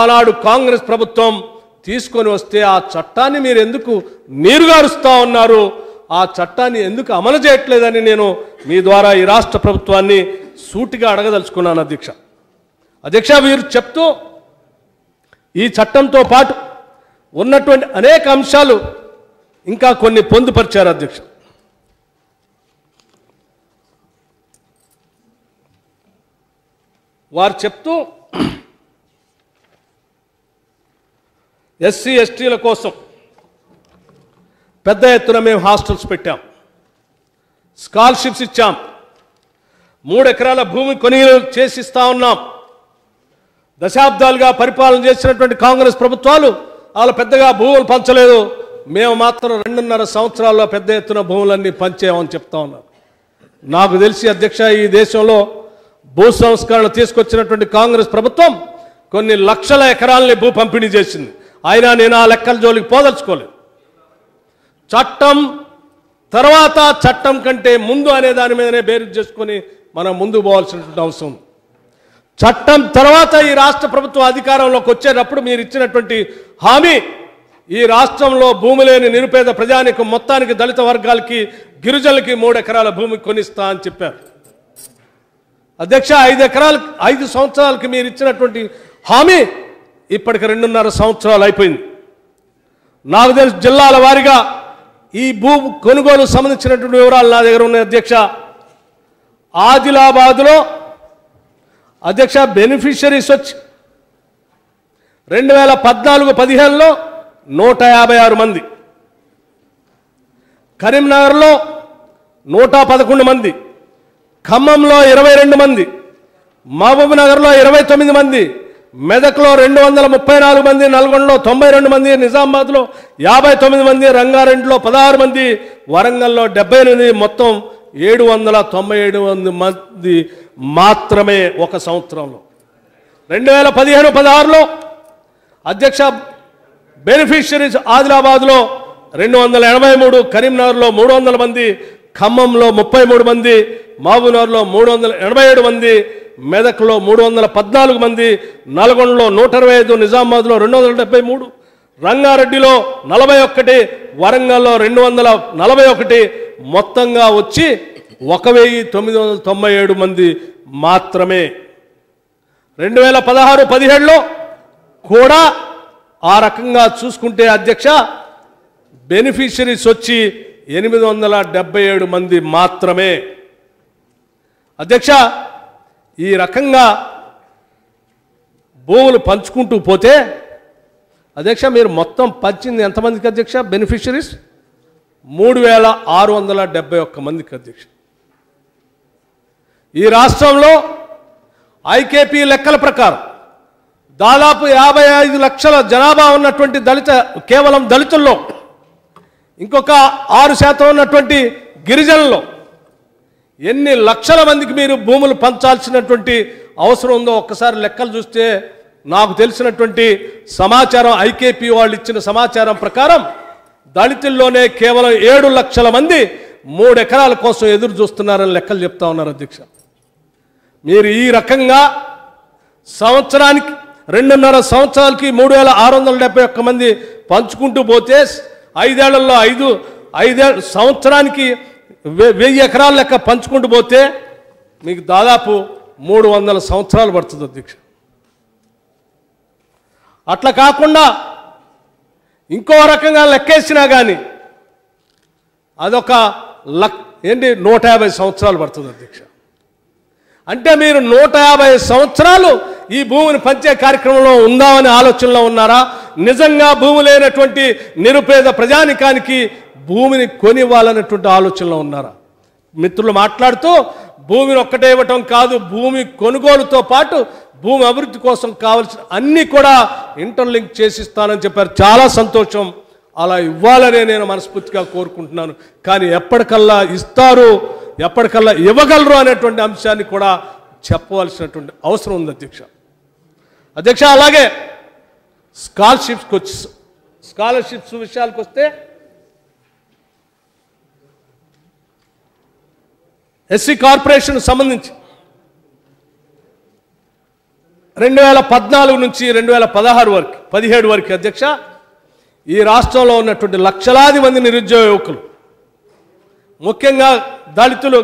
ఆనాడు కాంగ్రెస్ ప్రభుత్వం తీసుకొని వస్తే ఆ చట్టాన్ని మీరు ఎందుకు నీరుగారుస్తూ ఉన్నారు, ఆ చట్టాన్ని ఎందుకు అమలు చేయట్లేదని నేను మీ ద్వారా ఈ రాష్ట్ర ప్రభుత్వాన్ని సూటిగా అడగదలుచుకున్నాను అధ్యక్ష. అధ్యక్ష, వీరు చెప్తూ ఈ చట్టంతో పాటు ఉన్నటువంటి అనేక అంశాలు ఇంకా కొన్ని పొందుపరిచారు అధ్యక్ష. వారు చెప్తూ ఎస్సీ ఎస్టీల కోసం పెద్ద ఎత్తున మేము హాస్టల్స్ పెట్టాం, స్కాలర్షిప్స్ ఇచ్చాం, 3 ఎకరాల భూమి కొనుగోలు చేసిస్తా ఉన్నాం. దశాబ్దాలుగా పరిపాలన చేసినటువంటి కాంగ్రెస్ ప్రభుత్వాలు వాళ్ళు పెద్దగా భూములు పంచలేదు, మేము మాత్రం 2.5 సంవత్సరాల్లో పెద్ద ఎత్తున భూములన్నీ పంచామని చెప్తా ఉన్నారు. నాకు తెలిసి అధ్యక్ష, ఈ దేశంలో భూ సంస్కరణ తీసుకొచ్చినటువంటి కాంగ్రెస్ ప్రభుత్వం కొన్ని లక్షల ఎకరాలని భూ పంపిణీ చేసింది. అయినా నేను ఆ లెక్కల జోలికి పోదలుచుకోలేదు. చట్టం తర్వాత చట్టం కంటే ముందు అనే దాని మీదనే బేరు చేసుకొని మనం ముందుకు పోవాల్సినటువంటి అవసరం ఉంది. చట్టం తర్వాత ఈ రాష్ట్ర ప్రభుత్వం అధికారంలోకి వచ్చేటప్పుడు మీరు ఇచ్చినటువంటి హామీ ఈ రాష్ట్రంలో భూమి లేని నిరుపేద ప్రజానికం మొత్తానికి, దళిత వర్గాలకి, గిరిజనులకి 3 ఎకరాల భూమి కొనిస్తా అని చెప్పారు. అధ్యక్ష, 5 సంవత్సరాలకి మీరు ఇచ్చినటువంటి హామీ ఇప్పటికి 2.5 సంవత్సరాలు అయిపోయింది. నాకు తెలిసి జిల్లాల వారీగా ఈ భూ కొనుగోలు సంబంధించినటువంటి వివరాలు నా దగ్గర ఉన్నాయి అధ్యక్ష. ఆదిలాబాద్లో అధ్యక్ష బెనిఫిషరీస్ వచ్చి 2014-15లో 156 మంది, కరీంనగర్లో 111 మంది, ఖమ్మంలో 22 మంది, మహబూబ్ నగర్లో 29 మంది, మెదక్లో 234 మంది, నల్గొండలో 92 మంది, నిజామాబాద్లో 59 మంది, రంగారెడ్డిలో 16 మంది, వరంగల్లో 78, మొత్తం 797 మంది మాత్రమే ఒక సంవత్సరంలో. 2015-16లో అధ్యక్ష బెనిఫిషరీస్ ఆదిలాబాద్లో 283, కరీంనగర్లో 300 మంది, ఖమ్మంలో 33 మంది, మహబూబ్నగర్లో 387 మంది, మెదక్లో 314 మంది, నల్గొండలో 125, నిజామాబాద్లో 273, రంగారెడ్డిలో 41, వరంగల్లో 241, మొత్తంగా వచ్చి 1997 మంది మాత్రమే. 2016-17లో కూడా ఆ రకంగా చూసుకుంటే అధ్యక్ష బెనిఫిషరీస్ వచ్చి 877 మంది మాత్రమే. అధ్యక్ష, ఈ రకంగా భూములు పంచుకుంటూ పోతే అధ్యక్ష మీరు మొత్తం పంచింది ఎంతమందికి అధ్యక్ష? బెనిఫిషరీస్ 3671 మందికి అధ్యక్ష. ఈ రాష్ట్రంలో ఐకేపీ లెక్కల ప్రకారం దాదాపు 55 లక్షల జనాభా ఉన్నటువంటి కేవలం దళితుల్లో, ఇంకొక 6% ఉన్నటువంటి గిరిజనుల్లో ఎన్ని లక్షల మందికి మీరు భూములు పంచాల్సినటువంటి అవసరం ఉందో ఒక్కసారి లెక్కలు చూస్తే నాకు తెలిసినటువంటి సమాచారం, ఐకేపీ వాళ్ళు ఇచ్చిన సమాచారం ప్రకారం దళితుల్లోనే కేవలం 7 లక్షల మంది 3 ఎకరాల కోసం ఎదురు చూస్తున్నారని లెక్కలు చెప్తా ఉన్నారు అధ్యక్ష. మీరు ఈ రకంగా సంవత్సరానికి 2.5 సంవత్సరాలకి 3671 మంది పంచుకుంటూ పోతే 5 ఏళ్లలో 5 సంవత్సరానికి 1000 ఎకరాల లెక్క పంచుకుంటూ పోతే మీకు దాదాపు 300 సంవత్సరాలు పడుతుంది అధ్యక్ష. అట్లా కాకుండా ఇంకో రకంగా లెక్కేసినా కానీ అదొక 150 సంవత్సరాలు పడుతుంది అధ్యక్ష. అంటే మీరు 150 సంవత్సరాలు ఈ భూమిని పంచే కార్యక్రమంలో ఉందామనే ఆలోచనలో ఉన్నారా? నిజంగా భూమి లేనటువంటి నిరుపేద ప్రజానికానికి భూమిని కొనివ్వాలనేటువంటి ఆలోచనలో ఉన్నారా? మిత్రులు మాట్లాడుతూ భూమిని ఒక్కటే ఇవ్వటం కాదు, భూమి కొనుగోలుతో పాటు భూమి అభివృద్ధి కోసం కావాల్సిన అన్నీ కూడా ఇంటర్లింక్ చేసిస్తానని చెప్పారు. చాలా సంతోషం. అలా ఇవ్వాలనే నేను మనస్ఫూర్తిగా కోరుకుంటున్నాను. కానీ ఎప్పటికల్లా ఇస్తారు, ఎప్పటికల్లా ఇవ్వగలరు అనేటువంటి అంశాన్ని కూడా చెప్పవలసినటువంటి అవసరం ఉంది అధ్యక్ష. అలాగే స్కాలర్షిప్స్ విషయాలకు వస్తే ఎస్సీ కార్పొరేషన్ సంబంధించి 2014 నుంచి 2017 వరకు అధ్యక్ష ఈ రాష్ట్రంలో ఉన్నటువంటి లక్షలాది మంది నిరుద్యోగ యువకులు, ముఖ్యంగా దళితులు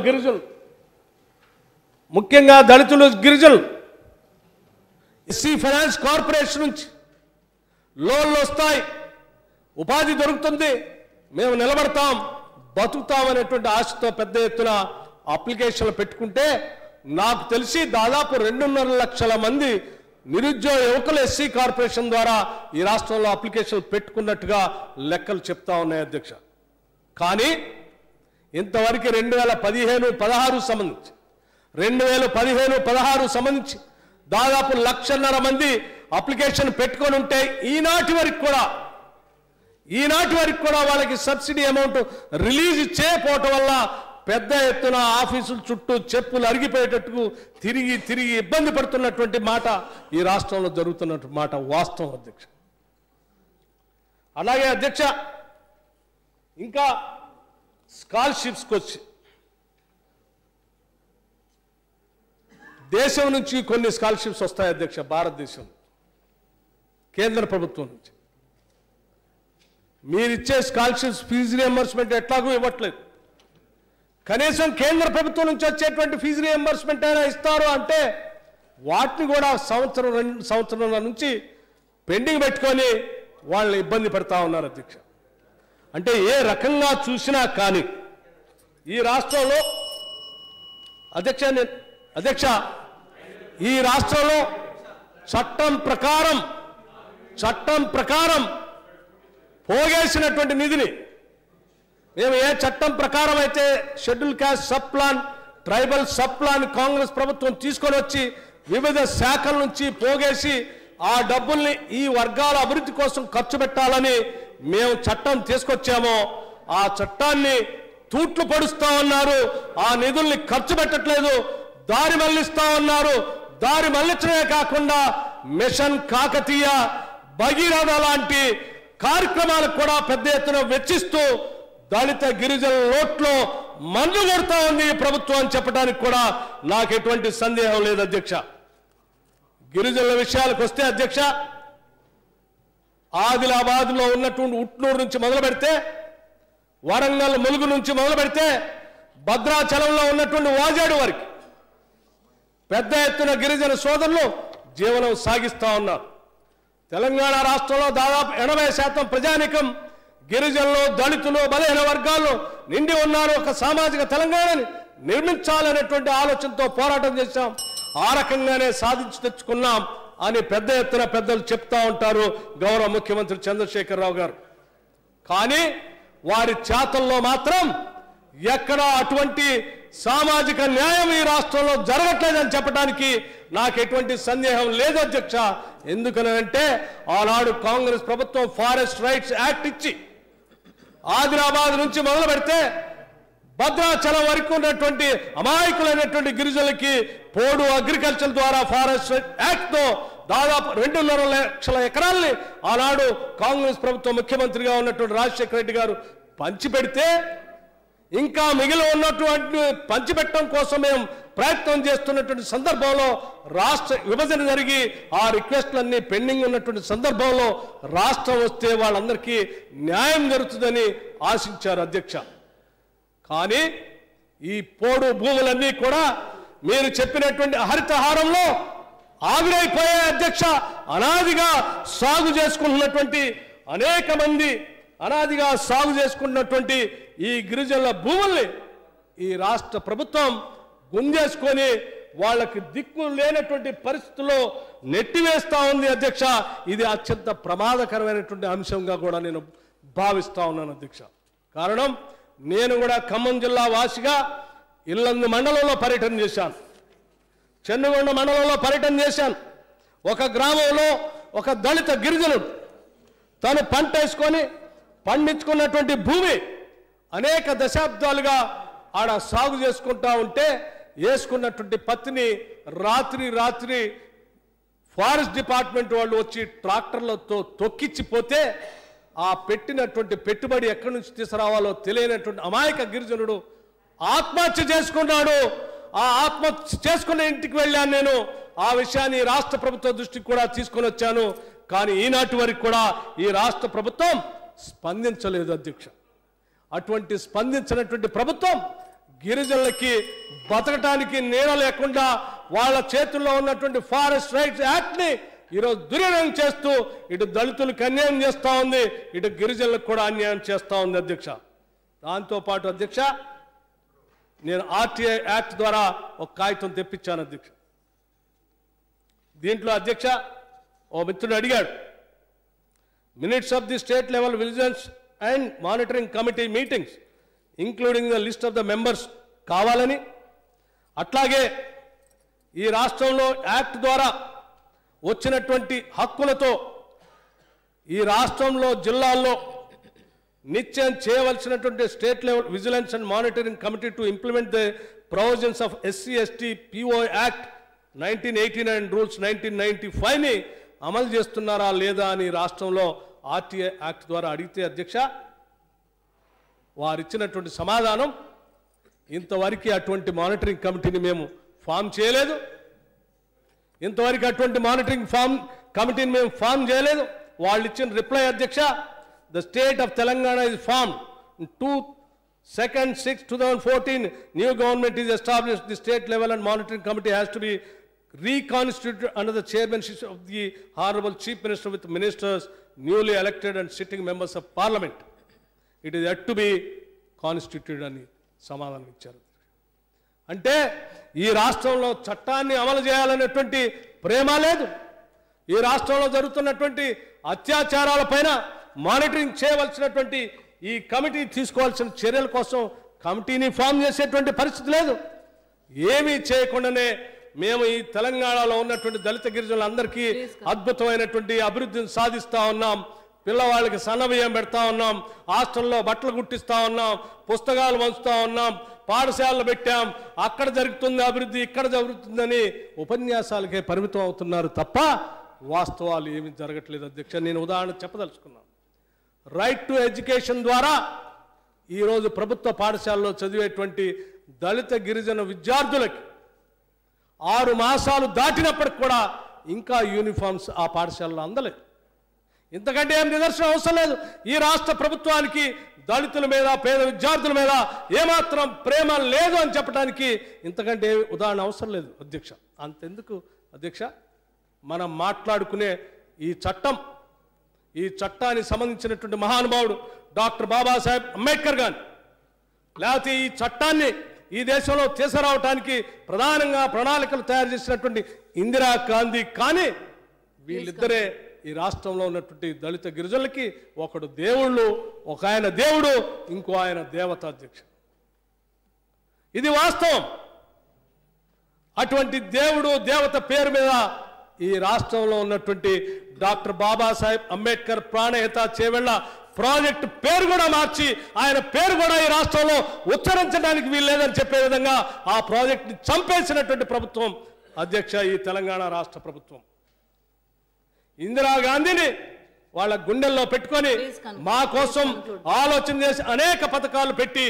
గిరిజనులు ఎస్సీ ఫైనాన్స్ కార్పొరేషన్ నుంచి లోన్లు వస్తాయి, ఉపాధి దొరుకుతుంది, మేము నిలబడతాం, బతుకుతాం అనేటువంటి ఆశతో పెద్ద ఎత్తున అప్లికేషన్లు పెట్టుకుంటే నాకు తెలిసి దాదాపు 2.5 లక్షల మంది నిరుద్యోగ యువకులు ఎస్సీ కార్పొరేషన్ ద్వారా ఈ రాష్ట్రంలో అప్లికేషన్లు పెట్టుకున్నట్టుగా లెక్కలు చెప్తా ఉన్నాయి అధ్యక్ష. కానీ ఇంతవరకు 2015-16 సంబంధించి 2015-16 సంబంధించి దాదాపు 1.5 మంది అప్లికేషన్ పెట్టుకొని ఉంటే ఈనాటి వరకు కూడా వాళ్ళకి సబ్సిడీ అమౌంట్ రిలీజ్ చేయకపోవటం వల్ల పెద్ద ఎత్తున ఆఫీసుల చుట్టూ చెప్పులు అరిగిపోయేటట్టు తిరిగి ఇబ్బంది పడుతున్నటువంటి మాట ఈ రాష్ట్రంలో జరుగుతున్నటువంటి మాట వాస్తవం అధ్యక్ష. అలాగే అధ్యక్ష, ఇంకా స్కాలర్షిప్స్కి వచ్చి దేశం నుంచి కొన్ని స్కాలర్షిప్స్ వస్తాయి అధ్యక్ష. భారతదేశం కేంద్ర ప్రభుత్వం నుంచి మీరిచ్చే స్కాలర్షిప్స్ ఫీజు రియంబర్స్మెంట్ ఎట్లాగూ ఇవ్వట్లేదు. కనీసం కేంద్ర ప్రభుత్వం నుంచి వచ్చేటువంటి ఫీజు రియంబర్స్మెంట్ అయినా ఇస్తారు అంటే వాటిని కూడా సంవత్సరం నుంచి పెండింగ్ పెట్టుకొని వాళ్ళని ఇబ్బంది పెడతా ఉన్నారు అధ్యక్ష. అంటే ఏ రకంగా చూసినా కానీ ఈ రాష్ట్రంలో అధ్యక్ష ఈ రాష్ట్రంలో చట్టం ప్రకారం పోగేసినటువంటి నిధిని మేము ఏ చట్టం ప్రకారం అయితే schedule caste sub plan, tribal sub plan Congress ప్రభుత్వం తీసుకొని వచ్చి వివిధ శాఖల నుంచి పోగేసి ఆ డబ్బుల్ని ఈ వర్గాల అభివృద్ధి కోసం ఖర్చు పెట్టాలని మేము చట్టం తీసుకొచ్చామో ఆ చట్టాన్ని తూట్లు పడుస్తా ఉన్నారు. ఆ నిధుల్ని ఖర్చు పెట్టట్లేదు, దారి మళ్లిస్తా ఉన్నారు. దారి మళ్లించడమే కాకుండా మిషన్ కాకతీయ, భగీరథ లాంటి కార్యక్రమాలకు కూడా పెద్ద ఎత్తున వెచ్చిస్తూ దళిత గిరిజనుల నోట్లో మందు కొడతా ఉంది ఈ ప్రభుత్వం అని చెప్పడానికి కూడా నాకు ఎటువంటి సందేహం లేదు అధ్యక్ష. గిరిజనుల విషయాలకు వస్తే అధ్యక్ష, ఆదిలాబాద్లో ఉన్నటువంటి ఉట్నూరు నుంచి మొదలు పెడితే, వరంగల్ ములుగు నుంచి మొదలు పెడితే, భద్రాచలంలో ఉన్నటువంటి వాజేడు వరకు పెద్ద ఎత్తున గిరిజన సోదరులు జీవనం సాగిస్తా ఉన్నారు. తెలంగాణ రాష్ట్రంలో దాదాపు 80% ప్రజానికం గిరిజనులు, దళితులు, బలహీన వర్గాల్లో నిండి ఉన్నారు. ఒక సామాజిక తెలంగాణని నిర్మించాలనేటువంటి ఆలోచనతో పోరాటం చేశాం. ఆ రకంగానే సాధించి తెచ్చుకున్నాం అని పెద్ద ఎత్తున పెద్దలు చెప్తా ఉంటారు గౌరవ ముఖ్యమంత్రి చంద్రశేఖరరావు గారు. కానీ వారి చేతల్లో మాత్రం ఎక్కడ అటువంటి సామాజిక న్యాయం ఈ రాష్ట్రంలో జరగట్లేదని చెప్పడానికి నాకు ఎటువంటి సందేహం లేదు అధ్యక్ష. ఎందుకనంటే ఆనాడు కాంగ్రెస్ ప్రభుత్వం ఫారెస్ట్ రైట్స్ యాక్ట్ ఇచ్చి ఆదిలాబాద్ నుంచి మొదలు పెడితే భద్రాచలం వరకు ఉన్నటువంటి అమాయకులైనటువంటి గిరిజనులకి పోడు అగ్రికల్చర్ ద్వారా ఫారెస్ట్ యాక్ట్తో దాదాపు 2.5 లక్షల ఎకరాల్ని ఆనాడు కాంగ్రెస్ ప్రభుత్వం ముఖ్యమంత్రిగా ఉన్నటువంటి రాజశేఖర రెడ్డి గారు పంచిపెడితే ఇంకా మిగిలి ఉన్నటువంటి పంచిపెట్టడం కోసం మేము ప్రయత్నం చేస్తున్నటువంటి సందర్భంలో రాష్ట్ర విభజన జరిగి ఆ రిక్వెస్ట్లన్నీ పెండింగ్ ఉన్నటువంటి సందర్భంలో రాష్ట్రం వస్తే వాళ్ళందరికీ న్యాయం జరుగుతుందని ఆశించారు అధ్యక్ష. కానీ ఈ పోడు భూములన్నీ కూడా మీరు చెప్పినటువంటి హరితహారంలో ఆవిరైపోయే అధ్యక్ష. అనాదిగా సాగు చేసుకుంటున్నటువంటి అనేక మంది అనాదిగా సాగు చేసుకున్నటువంటి ఈ గిరిజనుల భూముల్ని ఈ రాష్ట్ర ప్రభుత్వం గుంజేసుకొని వాళ్ళకి దిక్కు లేనటువంటి పరిస్థితుల్లో నెట్టివేస్తా ఉంది అధ్యక్ష. ఇది అత్యంత ప్రమాదకరమైనటువంటి అంశంగా కూడా నేను భావిస్తా ఉన్నాను అధ్యక్ష. కారణం నేను కూడా ఖమ్మం జిల్లా వాసిగా ఇల్లందు మండలంలో పర్యటన చేశాను, చెన్నుగొండ మండలంలో పర్యటన చేశాను. ఒక గ్రామంలో ఒక దళిత గిరిజనుడు తను పంట వేసుకొని పండించుకున్నటువంటి భూమి అనేక దశాబ్దాలుగా ఆడ సాగు చేసుకుంటా ఉంటే వేసుకున్నటువంటి పత్తిని రాత్రి ఫారెస్ట్ డిపార్ట్మెంట్ వాళ్ళు వచ్చి ట్రాక్టర్లతో తొక్కిచ్చిపోతే ఆ పెట్టినటువంటి పెట్టుబడి ఎక్కడి నుంచి తీసుకురావాలో తెలియనటువంటి అమాయక గిరిజనుడు ఆత్మహత్య చేసుకున్నాడు. ఆ ఆత్మహత్య చేసుకున్న ఇంటికి వెళ్ళాను నేను. ఆ విషయాన్ని రాష్ట్ర ప్రభుత్వ దృష్టికి కూడా తీసుకొని వచ్చాను. కానీ ఈనాటి వరకు కూడా ఈ రాష్ట్ర ప్రభుత్వం స్పందించలేదు అధ్యక్ష. అటువంటి స్పందించినటువంటి ప్రభుత్వం గిరిజనులకి బతకటానికి నీడ లేకుండా వాళ్ళ చేతుల్లో ఉన్నటువంటి ఫారెస్ట్ రైట్స్ యాక్ట్ని ఈరోజు దుర్వినియోగం చేస్తూ ఇటు దళితులకు అన్యాయం చేస్తూ ఉంది, ఇటు గిరిజనులకు కూడా అన్యాయం చేస్తూ ఉంది అధ్యక్ష. దాంతోపాటు అధ్యక్ష, నేను ఆర్టీఐ యాక్ట్ ద్వారా ఒక కాగితం తెప్పించాను అధ్యక్ష. దీంట్లో అధ్యక్ష ఓ మిత్రుడు అడిగాడు, minutes of the state level vigilance and monitoring committee meetings including the list of the members కావాలని, అట్లాగే ఈ రాష్ట్రంలో యాక్ట్ ద్వారా వచ్చినటువంటి హక్కులతో ఈ రాష్ట్రంలో జిల్లాల్లో నిత్యం చేయవలసినటువంటి state level vigilance and monitoring committee to implement the provisions of SC/ST PO act 1989 and rules 1995ని అమలు చేస్తున్నారా లేదా అని రాష్ట్రంలో ఆర్టీఐ యాక్ట్ ద్వారా అడిగితే అధ్యక్ష, వారిచ్చినటువంటి సమాధానం, ఇంతవరకు అటువంటి మానిటరింగ్ కమిటీని మేము ఫామ్ చేయలేదు, ఇంతవరకు అటువంటి మానిటరింగ్ కమిటీని మేము ఫామ్ చేయలేదు. వాళ్ళు ఇచ్చిన రిప్లై అధ్యక్ష, the state of Telangana is form 2/6/2014 new government is established. The state level and monitoring committee has to be reconstituted under the chairmanship of the Honorable Chief Minister with ministers newly elected and sitting members of Parliament. It is yet to be constituted అని సమాధానం ఇచ్చారు. అంటే ఈ రాష్ట్రంలో చట్టాన్ని అమలు చేయాలనేటువంటి ప్రేమ లేదు, ఈ రాష్ట్రంలో జరుగుతున్నటువంటి అత్యాచారాల పైన మానిటరింగ్ చేయవలసినటువంటి ఈ కమిటీ తీసుకోవాల్సిన చర్యల కోసం కమిటీని ఫామ్ చేసేటువంటి పరిస్థితి లేదు. ఏమీ చేయకుండానే మేము ఈ తెలంగాణలో ఉన్నటువంటి దళిత గిరిజనులందరికీ అద్భుతమైనటువంటి అభివృద్ధిని సాధిస్తూ ఉన్నాం, పిల్లవాళ్ళకి సన్నబియ్యం పెడతా ఉన్నాం, హాస్టల్లో బట్టలు కుట్టిస్తూ ఉన్నాం, పుస్తకాలు పంచుతూ ఉన్నాం, పాఠశాలలు పెట్టాం, అక్కడ జరుగుతుంది అభివృద్ధి, ఇక్కడ జరుగుతుందని ఉపన్యాసాలకే పరిమితం అవుతున్నారు తప్ప వాస్తవాలు ఏమీ జరగట్లేదు అధ్యక్ష. నేను ఉదాహరణ చెప్పదలుచుకున్నాను. రైట్ టు ఎడ్యుకేషన్ ద్వారా ఈరోజు ప్రభుత్వ పాఠశాలలో చదివేటువంటి దళిత గిరిజన విద్యార్థులకి 6 మాసాలు దాటినప్పటికి కూడా ఇంకా యూనిఫామ్స్ ఆ పాఠశాలలో అందలేదు. ఇంతకంటే ఏం నిదర్శనం అవసరం లేదు. ఈ రాష్ట్ర ప్రభుత్వానికి దళితుల మీద, పేద విద్యార్థుల మీద ఏమాత్రం ప్రేమ లేదు అని చెప్పడానికి ఇంతకంటే ఉదాహరణ అవసరం లేదు అధ్యక్ష. అంతెందుకు అధ్యక్ష, మనం మాట్లాడుకునే ఈ చట్టానికి సంబంధించినటువంటి మహానుభావుడు డాక్టర్ బాబాసాహెబ్ అంబేద్కర్ గారు, లేకపోతే ఈ చట్టాన్ని ఈ దేశంలో తీసుకురావడానికి ప్రధానంగా ప్రణాళికలు తయారు చేసినటువంటి ఇందిరాగాంధీ కానీ వీళ్ళిద్దరే ఈ రాష్ట్రంలో ఉన్నటువంటి దళిత గిరిజనులకి ఒకడు దేవుళ్ళు, ఒక ఆయన దేవుడు, ఇంకో ఆయన దేవత అధ్యక్ష. ఇది వాస్తవం. అటువంటి దేవుడు దేవత పేరు మీద ఈ రాష్ట్రంలో ఉన్నటువంటి డాక్టర్ బాబాసాహెబ్ అంబేద్కర్ ప్రాణహిత చేవెళ్ల ప్రాజెక్టు పేరు కూడా మార్చి ఆయన పేరు కూడా ఈ రాష్ట్రంలో ఉచ్చరించడానికి వీల్లేదని చెప్పే విధంగా ఆ ప్రాజెక్టుని చంపేసినటువంటి ప్రభుత్వం అధ్యక్ష ఈ తెలంగాణ రాష్ట్ర ప్రభుత్వం. ఇందిరాగాంధీని వాళ్ళ గుండెల్లో పెట్టుకొని మా కోసం ఆలోచన చేసి అనేక పథకాలు పెట్టి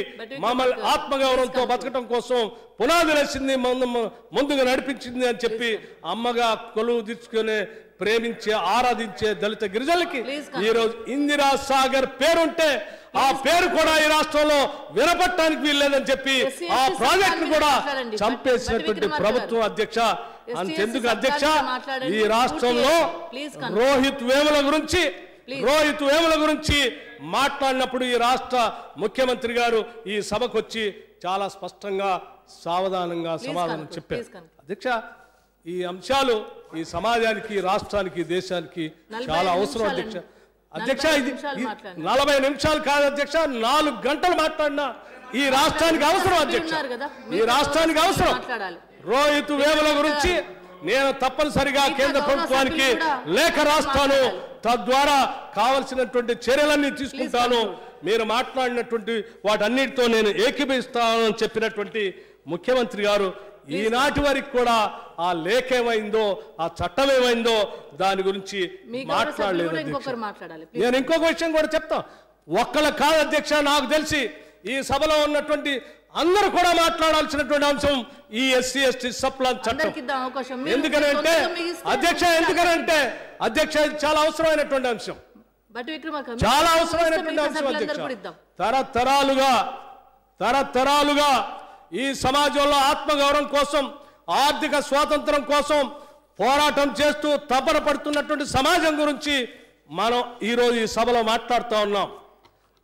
మమ్మల్ని ఆత్మగౌరవంతో బతకడం కోసం పునాదులు వేసింది, ముందుగా నడిపించింది అని చెప్పి అమ్మగా కొలువు తీర్చుకునే ప్రేమించే ఆరాధించే దళిత గిరిజనులకి ఈరోజు ఇందిరా సాగర్ పేరుంటే ఆ పేరు కూడా ఈ రాష్ట్రంలో వినపట్టడానికి వీల్లేదని చెప్పి ఆ ప్రాజెక్టు కూడా చంపేసినటువంటి ప్రభుత్వం అధ్యక్ష. అంతెందుకు అధ్యక్ష, ఈ రాష్ట్రంలో రోహిత్ వేముల గురించి మాట్లాడినప్పుడు ఈ రాష్ట్ర ముఖ్యమంత్రి గారు ఈ సభకు వచ్చి చాలా స్పష్టంగా సావధానంగా సమాధానం చెప్పారు అధ్యక్ష. ఈ అంశాలు ఈ సమాజానికి, రాష్ట్రానికి, దేశానికి చాలా అవసరం అధ్యక్ష. అధ్యక్ష ఇది 40 నిమిషాలు కాదు అధ్యక్ష, 4 గంటలు మాట్లాడినా ఈ రాష్ట్రానికి అవసరం అధ్యక్ష, ఈ రాష్ట్రానికి అవసరం. రోహిత్ వేముల గురించి నేను తప్పనిసరిగా కేంద్ర ప్రభుత్వానికి లేఖ రాస్తాను, తద్వారా కావలసినటువంటి చర్యలన్నీ తీసుకుంటాను, మీరు మాట్లాడినటువంటి వాటన్నిటితో నేను ఏకీభవిస్తానని చెప్పినటువంటి ముఖ్యమంత్రి గారు ఈనాటి వరకు కూడా ఆ లేఖ ఏమైందో, ఆ చట్టం ఏమైందో దాని గురించి మాట్లాడలేదు. నేను ఇంకొక విషయం కూడా చెప్తా, ఒక్కళ్ళ కాదు అధ్యక్ష, నాకు తెలిసి ఈ సభలో ఉన్నటువంటి అందరూ కూడా మాట్లాడాల్సినటువంటి అంశం ఈ SC/ST సప్లాన్ చట్టం. ఎందుకనంటే అధ్యక్ష ఇది చాలా అవసరమైనటువంటి అంశం, చాలా అవసరమైనటువంటి అంశం అధ్యక్ష. తరతరాలుగా ఈ సమాజంలో ఆత్మగౌరవం కోసం ఆర్థిక స్వాతంత్రం కోసం పోరాటం చేస్తూ తపన పడుతున్నటువంటి సమాజం గురించి మనం ఈరోజు ఈ సభలో మాట్లాడుతూ ఉన్నాం.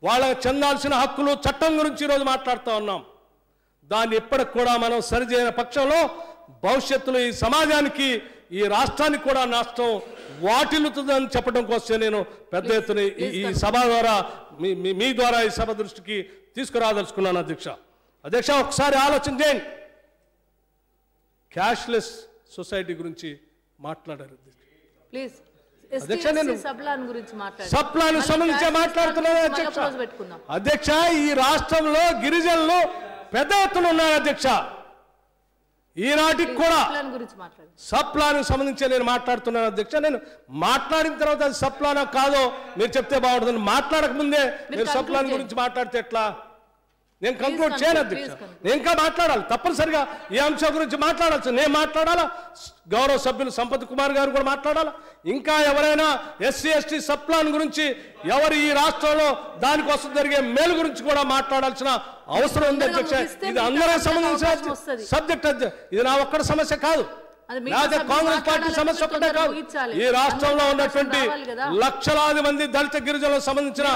వాళ్ళకి చెందాల్సిన హక్కులు చట్టం గురించి ఈరోజు మాట్లాడుతూ ఉన్నాం. దాన్ని ఇప్పటికి కూడా మనం సరిచేయని పక్షంలో భవిష్యత్తులో ఈ సమాజానికి ఈ రాష్ట్రానికి కూడా నష్టం వాటిల్లుతుందని చెప్పడం కోసం నేను పెద్ద ఎత్తున ఈ సభ ద్వారా మీ ద్వారా ఈ సభ దృష్టికి తీసుకురాదలుచుకున్నాను. అధ్యక్ష ఒకసారి ఆలోచన చేయండి. క్యాష్లెస్ సొసైటీ గురించి మాట్లాడారు ప్లీజ్. అధ్యక్ష నేను సప్లాన్ సంబంధించి మాట్లాడుతున్నాను అధ్యక్ష. ఈ రాష్ట్రంలో గిరిజనులు పెద్ద ఎత్తున ఉన్నారు అధ్యక్ష. ఈనాటికి కూడా సప్లాన్ సంబంధించి నేను మాట్లాడుతున్నాను అధ్యక్ష. నేను మాట్లాడిన తర్వాత అది సప్లానా కాదో మీరు చెప్తే బాగుంటుంది. మాట్లాడక ముందే మీరు సప్లాన్ గురించి మాట్లాడితే ఎట్లా? నేను కంక్లూడ్ చేయను అధ్యక్ష. నేను ఇంకా మాట్లాడాలి, తప్పనిసరిగా ఈ అంశం గురించి మాట్లాడాల్సి. నేను మాట్లాడాలా, గౌరవ సభ్యులు సంపత్ కుమార్ గారు కూడా మాట్లాడాలా, ఇంకా ఎవరైనా ఎస్సీ ఎస్టీ సప్లాన్ గురించి ఎవరు ఈ రాష్ట్రంలో దానికోసం జరిగే మేలు గురించి కూడా మాట్లాడాల్సిన అవసరం ఉంది అధ్యక్ష. ఇది అందరూ సంబంధించిన సబ్జెక్ట్ అధ్యక్ష. ఇది నా ఒక్కడి సమస్య కాదు, లేదా కాంగ్రెస్ పార్టీ సమస్య ఒక్కటే కాదు. ఈ రాష్ట్రంలో ఉన్నటువంటి లక్షలాది మంది దళిత గిరిజనులకు సంబంధించిన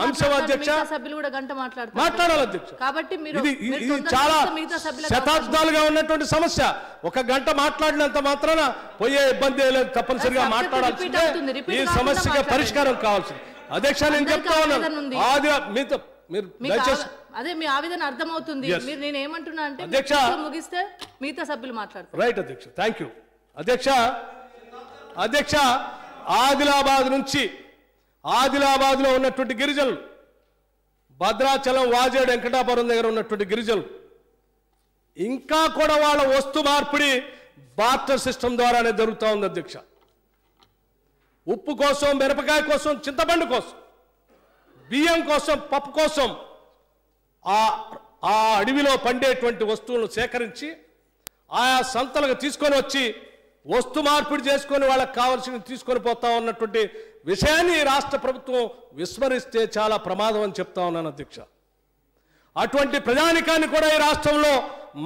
అంశం అధ్యక్ష. మాట్లాడాలి అధ్యక్ష. ఇది చాలా శతాబ్దాలుగా ఉన్నటువంటి సమస్య. ఒక గంట మాట్లాడినంత మాత్రాన పోయే ఇబ్బంది లేదు, తప్పనిసరిగా మాట్లాడాల్సిందే. ఈ సమస్యకి పరిష్కారం కావాల్సింది అధ్యక్ష. నేను చెప్తా ఉన్నాను ఆది మీతో మీరు దయచేసి అదే మీ ఆవేదన అర్థమవుతుంది. మీరు నేను ఏమంటున్నా అంటే ముగిస్తే మిగతా సభ్యులు మాట్లాడతారు. రైట్ అధ్యక్ష, థ్యాంక్ యూ అధ్యక్ష. అధ్యక్ష ఆదిలాబాద్ నుంచి ఆదిలాబాద్లో ఉన్నటువంటి గిరిజనులు, భద్రాచలం వాజేడు వెంకటాపురం దగ్గర ఉన్నటువంటి గిరిజనులు ఇంకా కూడా వాళ్ళ వస్తు మార్పిడి బార్టర్ సిస్టమ్ ద్వారానే జరుగుతూ ఉంది అధ్యక్ష. ఉప్పు కోసం, మిరపకాయ కోసం, చింతపండు కోసం, బియ్యం కోసం, పప్పు కోసం ఆ అడవిలో పండేటువంటి వస్తువులను సేకరించి ఆయా సంతలకు తీసుకొని వచ్చి వస్తు మార్పిడి చేసుకొని వాళ్ళకి కావాల్సినవి తీసుకొని పోతా ఉన్నటువంటి విషయాన్ని రాష్ట్ర ప్రభుత్వం విస్మరిస్తే చాలా ప్రమాదం అని చెప్తా ఉన్నాను అధ్యక్ష. అటువంటి ప్రజానికాన్ని కూడా ఈ రాష్ట్రంలో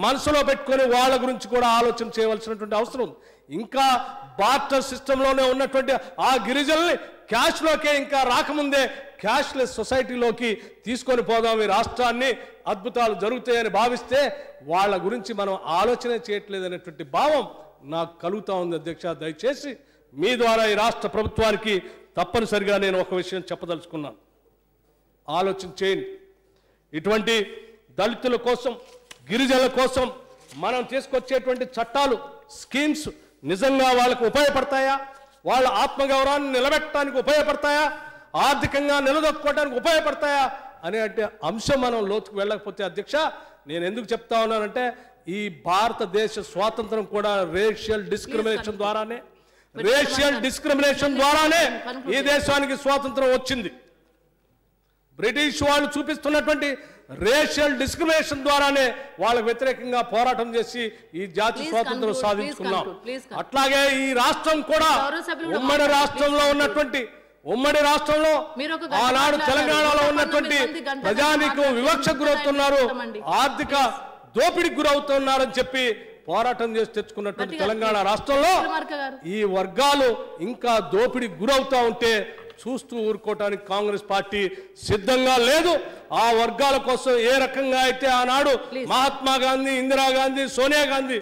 మనసులో పెట్టుకొని వాళ్ళ గురించి కూడా ఆలోచన చేయవలసినటువంటి అవసరం. ఇంకా బార్టర్ సిస్టంలోనే ఉన్నటువంటి ఆ గిరిజనుల్ని క్యాష్లోకే ఇంకా రాకముందే క్యాష్లెస్ సొసైటీలోకి తీసుకొని పోదాం, ఈ రాష్ట్రాన్ని అద్భుతాలు జరుగుతాయని భావిస్తే వాళ్ళ గురించి మనం ఆలోచన చేయట్లేదు అనేటువంటి భావం నాకు కలుగుతూ ఉంది అధ్యక్ష. దయచేసి మీ ద్వారా ఈ రాష్ట్ర ప్రభుత్వానికి తప్పనిసరిగా నేను ఒక విషయం చెప్పదలుచుకున్నాను. ఆలోచన చేయండి. ఇటువంటి దళితుల కోసం, గిరిజనుల కోసం మనం తీసుకొచ్చేటువంటి చట్టాలు, స్కీమ్స్ నిజంగా వాళ్ళకు ఉపయోగపడతాయా? వాళ్ళ ఆత్మగౌరవాన్ని నిలబెట్టడానికి ఉపయోగపడతాయా? ఆర్థికంగా నిలదొక్కుకోవడానికి ఉపయోగపడతాయా అనే అంశం మనం లోతుకు వెళ్ళకపోతే అధ్యక్ష, నేను ఎందుకు చెప్తా ఉన్నానంటే ఈ భారతదేశ స్వాతంత్రం కూడా రేషియల్ డిస్క్రిమినేషన్ ద్వారానే ఈ దేశానికి స్వాతంత్రం వచ్చింది. బ్రిటిష్ వాళ్ళు చూపిస్తున్నటువంటి రేషియల్ డిస్క్రిమినేషన్ ద్వారానే వాళ్ళకు వ్యతిరేకంగా పోరాటం చేసి ఈ జాతి స్వాతంత్రం సాధించుకున్నాం. అట్లాగే ఈ రాష్ట్రం కూడా ఉమ్మడి రాష్ట్రంలో ఆనాడు తెలంగాణలో ఉన్నటువంటి ప్రజానీకం వివక్షకు గురవుతున్నారు, ఆర్థిక దోపిడికి గురవుతున్నారని చెప్పి పోరాటం చేసి తెచ్చుకున్నటువంటి తెలంగాణ రాష్ట్రంలో ఈ వర్గాలు ఇంకా దోపిడికి గురవుతా ఉంటే చూస్తూ ఊరుకోవటానికి కాంగ్రెస్ పార్టీ సిద్ధంగా లేదు. ఆ వర్గాల కోసం ఏ రకంగా అయితే ఆనాడు మహాత్మా గాంధీ, ఇందిరాగాంధీ, సోనియా గాంధీ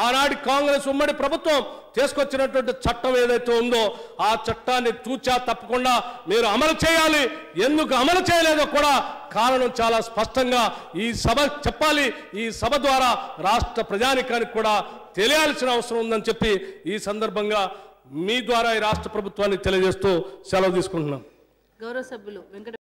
ఆనాటి కాంగ్రెస్ ఉమ్మడి ప్రభుత్వం తీసుకొచ్చినటువంటి చట్టం ఏదైతే ఉందో ఆ చట్టాన్ని తూచా తప్పకుండా మీరు అమలు చేయాలి. ఎందుకు అమలు చేయలేదో కూడా కారణం చాలా స్పష్టంగా ఈ సభ చెప్పాలి. ఈ సభ ద్వారా రాష్ట్ర ప్రజానికానికి కూడా తెలియాల్సిన అవసరం ఉందని చెప్పి ఈ సందర్భంగా మీ ద్వారా ఈ రాష్ట్ర ప్రభుత్వాన్ని తెలియజేస్తూ సెలవు తీసుకుంటున్నాం. గౌరవ సభ్యులు వెంకట